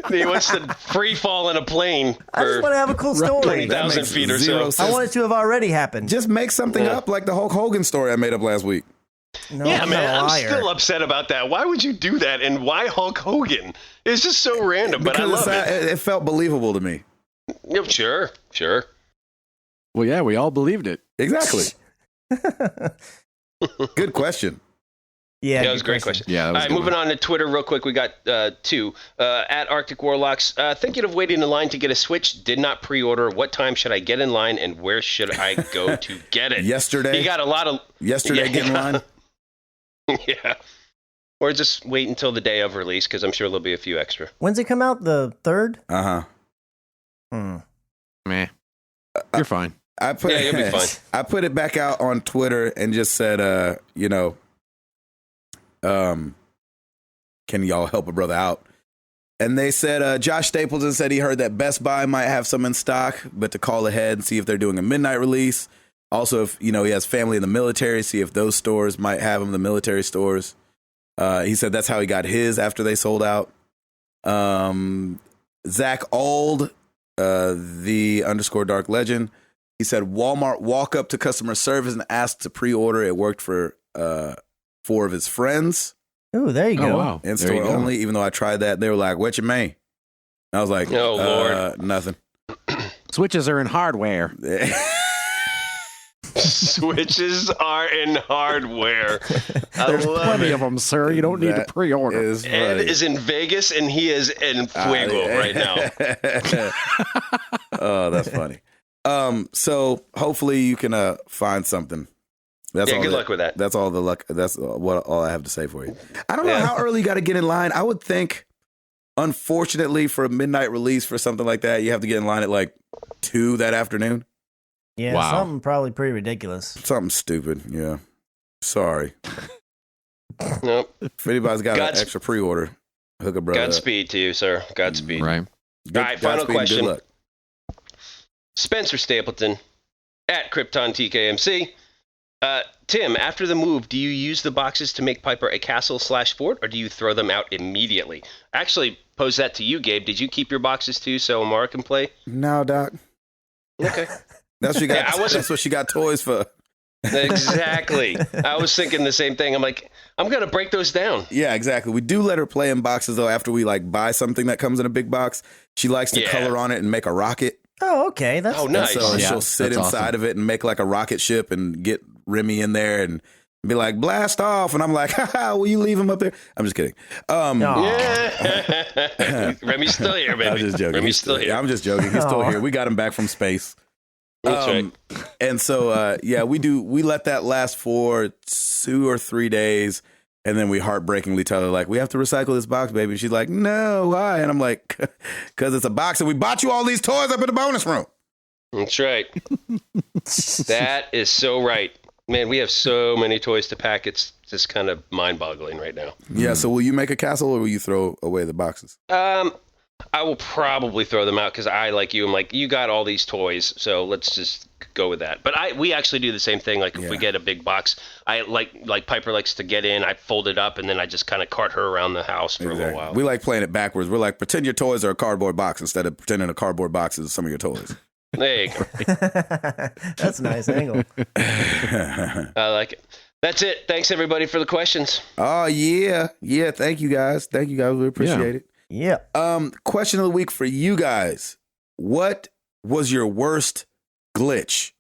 S4: He wants to free fall in a plane.
S3: I just want to have a cool story.
S4: 20,000 feet or so.
S3: I want it to have already happened.
S1: Just make something up like the Hulk Hogan story I made up last week.
S3: No,
S4: yeah, man, I'm still upset about that. Why would you do that? And why Hulk Hogan? It's just so random, but I love it.
S1: It felt believable to me.
S4: Yep, sure.
S2: Well, yeah, we all believed it.
S1: Exactly. Good question.
S3: Yeah,
S4: that was a great question.
S2: Yeah,
S4: all right, moving on to Twitter real quick. We got 2. At Arctic Warlocks, thinking of waiting in line to get a Switch. Did not pre-order. What time should I get in line, and where should I go to get it?
S1: Yesterday.
S4: You got a lot of...
S1: Yesterday, get in line.
S4: Yeah. Or just wait until the day of release, because I'm sure there'll be a few extra.
S3: When's it come out? The 3rd?
S2: Meh. You're fine.
S4: You'll be fine.
S1: I put it back out on Twitter and just said, can y'all help a brother out? And they said, Josh Stapleton said he heard that Best Buy might have some in stock, but to call ahead and see if they're doing a midnight release. Also, if he has family in the military, see if those stores might have them, the military stores. He said that's how he got his after they sold out. Zach Ald, the _dark legend, he said Walmart walk up to customer service and ask to pre-order. It worked for 4 of his friends.
S3: Oh, there you go.
S2: Wow.
S1: In store only, even though I tried that. They were like, what you mean? I was like,
S4: oh, Lord.
S1: Nothing.
S2: Switches are in hardware.
S4: Switches are in hardware.
S2: There's plenty of them, sir. You don't need to pre-order.
S4: Ed is in Vegas, and he is in Fuego right now.
S1: Oh, that's funny. So hopefully you can find something. That's
S4: good luck with that.
S1: That's all the luck. That's all I have to say for you. I don't know how early you got to get in line. I would think, unfortunately, for a midnight release for something like that, you have to get in line at like 2 that afternoon.
S3: Yeah, something probably pretty ridiculous.
S1: Something stupid. Yeah. Sorry.
S4: Nope.
S1: If anybody's got an extra pre-order, hook a brother.
S4: Godspeed to you, sir. Godspeed.
S2: Right.
S4: All right, final question. Good luck. Spencer Stapleton at Krypton TKMC. Tim, after the move, do you use the boxes to make Piper a castle/fort, or do you throw them out immediately? Actually, pose that to you, Gabe. Did you keep your boxes too so Amara can play?
S1: No, Doc.
S4: Okay.
S1: That's what she got. That's what she got toys for.
S4: Exactly. I was thinking the same thing. I'm like, I'm gonna break those down.
S1: Yeah, exactly. We do let her play in boxes though. After we like buy something that comes in a big box, she likes to color on it and make a rocket.
S3: Oh, okay. That's
S4: nice.
S1: So she'll sit inside of it and make like a rocket ship and get Remy in there and be like, blast off. And I'm like, haha, will you leave him up there? I'm just kidding.
S4: Yeah. Remy's still here, baby.
S1: I'm just joking.
S4: Remy's still here.
S1: Yeah, I'm just joking. He's still here. We got him back from space.
S4: That's right.
S1: And so, we let that last for 2 or 3 days. And then we heartbreakingly tell her, like, we have to recycle this box, baby. And she's like, no, why? And I'm like, because it's a box and we bought you all these toys up in the bonus room.
S4: That's right. That is so right. Man, we have so many toys to pack. It's just kind of mind-boggling right now.
S1: Yeah, so will you make a castle or will you throw away the boxes?
S4: I will probably throw them out because I, like you, I'm like, you got all these toys, so let's just go with that. But we actually do the same thing. Like if we get a big box, I like Piper likes to get in, I fold it up, and then I just kind of cart her around the house for a little while.
S1: We like playing it backwards. We're like, pretend your toys are a cardboard box instead of pretending a cardboard box is some of your toys.
S4: There you go.
S3: That's a nice angle.
S4: I like it. That's it. Thanks, everybody, for the questions.
S1: Oh, yeah. Yeah, thank you, guys. We appreciate it.
S3: Yeah.
S1: Question of the week for you guys. What was your worst glitch?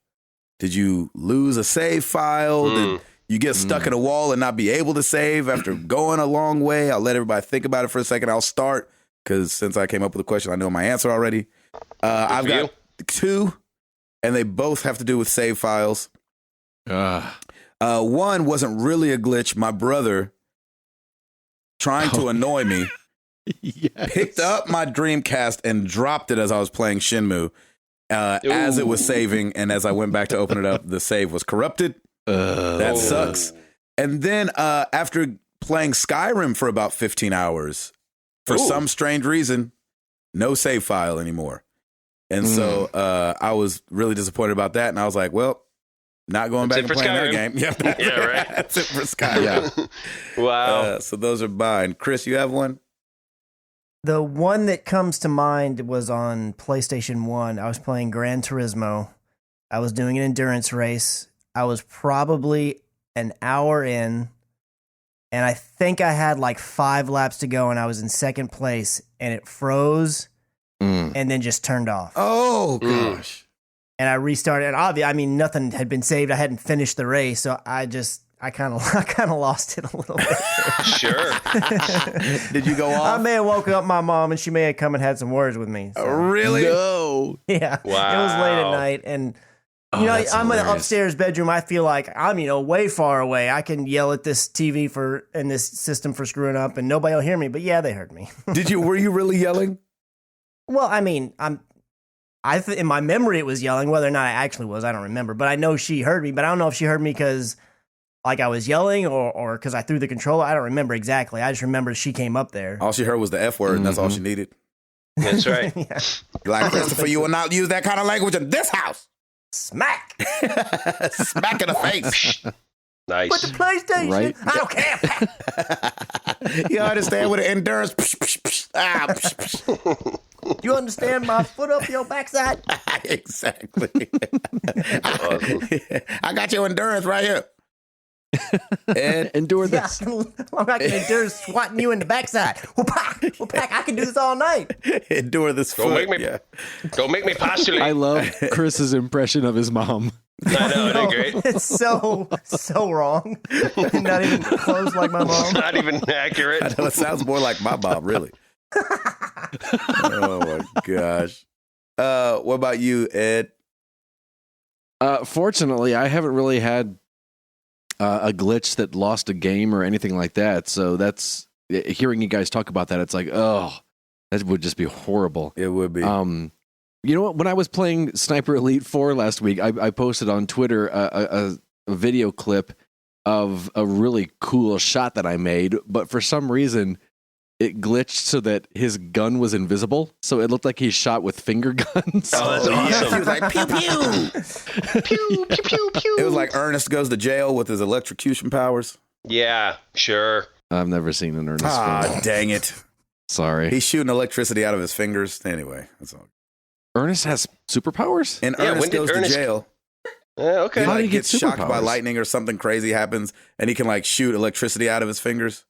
S1: Did you lose a save file? Did you get stuck in a wall and not be able to save after going a long way? I'll let everybody think about it for a second. I'll start because since I came up with the question, I know my answer already. I've got 2, and they both have to do with save files. One wasn't really a glitch. My brother, trying to annoy me, picked up my Dreamcast and dropped it as I was playing Shenmue. As it was saving, and as I went back to open it up, the save was corrupted. That sucks. And then after playing Skyrim for about 15 hours, for some strange reason, no save file anymore. And so I was really disappointed about that. And I was like, well, not going back and playing that game. Yeah,
S4: right.
S1: That's it for Skyrim.
S4: Wow.
S1: So those are mine. Chris, you have one?
S3: The one that comes to mind was on PlayStation 1. I was playing Gran Turismo. I was doing an endurance race. I was probably an hour in, and I think I had like 5 laps to go, and I was in second place, and it froze and then just turned off.
S1: Oh, gosh.
S3: And I restarted. And obviously, I mean, nothing had been saved. I hadn't finished the race, so I kind of lost it a little bit.
S4: Sure.
S1: Did you go off?
S3: I may have woke up my mom, and she may have come and had some words with me. So.
S1: Really?
S2: No.
S3: Yeah.
S4: Wow.
S3: It was late at night, and I'm in the upstairs bedroom. I feel like I'm way far away. I can yell at this TV and this system for screwing up, and nobody will hear me. But yeah, they heard me.
S1: Were you really yelling?
S3: Well, I mean, in my memory it was yelling. Whether or not I actually was, I don't remember. But I know she heard me. But I don't know if she heard me because like I was yelling or because I threw the controller. I don't remember exactly. I just remember she came up there.
S1: All she heard was the F word, and that's all she needed.
S4: That's right.
S3: Yeah.
S1: Like, Christopher, you will not use that kind of language in this house.
S3: Smack!
S1: Smack in the face.
S4: Nice.
S3: Put the PlayStation.
S2: Right?
S3: I don't care.
S1: You understand what an endurance?
S3: You understand my foot up your backside?
S1: Exactly. I got your endurance right here.
S2: And endure this.
S3: Yeah, I'm not going to endure swatting you in the backside. I can do this all night.
S1: Endure this foot.
S4: Don't make me postulate.
S2: I love Chris's impression of his mom.
S4: I know, isn't it great?
S3: It's so wrong. Not even close like my mom.
S4: Not even accurate.
S1: I know, it sounds more like my mom, really. Oh my gosh. What about you, Ed?
S2: Fortunately, I haven't really had a glitch that lost a game or anything like that. So that's hearing you guys talk about that. It's like, oh, that would just be horrible.
S1: It would be.
S2: You know what? When I was playing Sniper Elite 4 last week, I posted on Twitter a video clip of a really cool shot that I made, but for some reason it glitched so that his gun was invisible, so it looked like he shot with finger guns.
S4: Oh, that's awesome.
S1: He was like, pew, pew.
S4: Pew, pew, pew, pew.
S1: It was like Ernest Goes to Jail with his electrocution powers.
S4: Yeah, sure.
S2: I've never seen an Ernest film.
S1: Dang it.
S2: Sorry.
S1: He's shooting electricity out of his fingers. Anyway, that's all.
S2: Ernest has superpowers?
S1: And Ernest goes to jail.
S4: Okay.
S1: He gets shocked by lightning or something crazy happens, and he can shoot electricity out of his fingers.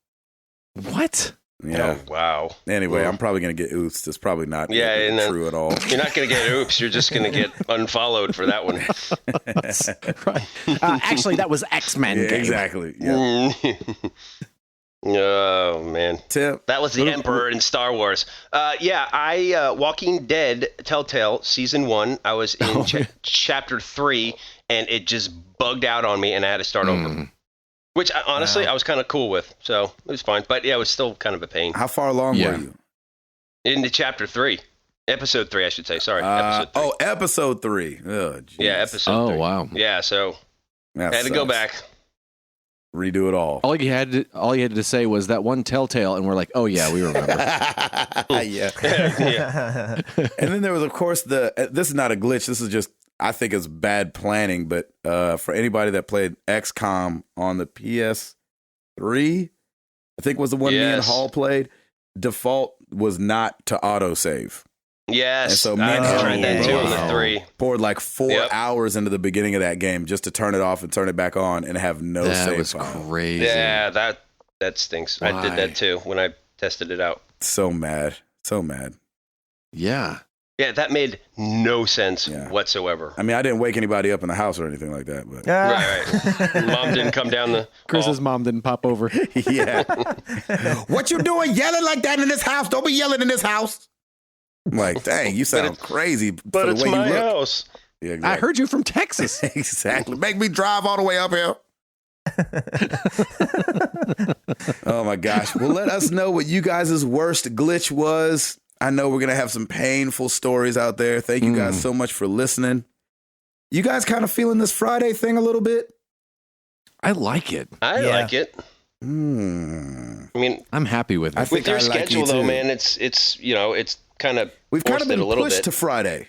S2: What?
S1: Yeah.
S4: Oh, wow.
S1: Anyway, I'm probably going to get oopsed. It's probably not true at all.
S4: You're not going to get oops. You're just going to get unfollowed for that one.
S2: Right. Actually, that was X-Men.
S1: Yeah, exactly. Yeah.
S4: Oh, man.
S1: Tim?
S4: That was the Emperor in Star Wars. I Walking Dead Telltale Season 1, I was in Chapter 3, and it just bugged out on me, and I had to start over. Which, honestly, I was kind of cool with, so it was fine. But, yeah, it was still kind of a pain.
S1: How far along were you?
S4: Into Chapter 3. Episode 3, I should say. Sorry, Episode 3.
S1: Oh, Episode 3. Oh, geez.
S4: Yeah, Episode 3.
S2: Oh, wow.
S4: Yeah, so
S1: that
S4: had to go back.
S1: Redo it all.
S2: All you had to say was that one Telltale, and we're like, oh, yeah, we remember.
S1: Yeah. And then there was, of course, this is not a glitch. This is just, I think it's bad planning, but for anybody that played XCOM on the PS3, I think was the one me and Hall played, default was not to autosave.
S4: Yes,
S1: and so
S4: I tried that too on the 3.
S1: Poured 4 hours into the beginning of that game just to turn it off and turn it back on and have no save file.
S2: That was crazy.
S4: Yeah, that stinks. Why? I did that too when I tested it out.
S1: So mad.
S2: Yeah.
S4: Yeah, that made no sense whatsoever.
S1: I mean, I didn't wake anybody up in the house or anything like that. But
S4: Right. Mom didn't come down the
S2: Chris's mom didn't pop over.
S1: Yeah. What you doing yelling like that in this house? Don't be yelling in this house. I'm like, dang, you sound crazy.
S4: But it's my house.
S1: Yeah, exactly.
S2: I heard you from Texas.
S1: Exactly. Make me drive all the way up here. Oh, my gosh. Well, let us know what you guys' worst glitch was. I know we're going to have some painful stories out there. Thank you guys so much for listening. You guys kind of feeling this Friday thing a little bit?
S2: I like it.
S4: I like it.
S1: I
S4: mean,
S2: I'm happy with it.
S4: With your schedule, though, man, it's kind of
S1: we've kind of been pushed to Friday.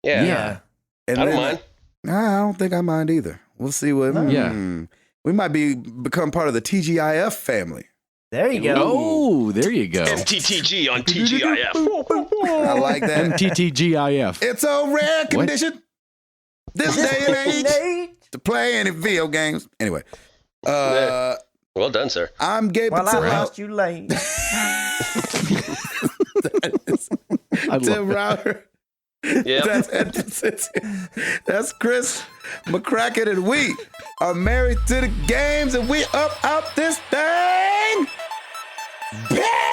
S4: Yeah.
S1: And
S4: I don't mind.
S1: I don't think I mind either. We'll see what. We might become part of the TGIF family.
S3: There you go.
S2: Oh, there you go.
S4: MTTG on TGIF.
S1: I like that.
S2: MTTGIF.
S1: It's a rare condition this day and age to play any video games. Anyway.
S4: Well done, sir.
S1: I'm Gabe
S3: Well,
S1: Patillo.
S3: I lost you late.
S1: Tim Router.
S4: Yeah.
S1: That's Chris McCracken, and we are married to the games, and we up out this thing. Bam!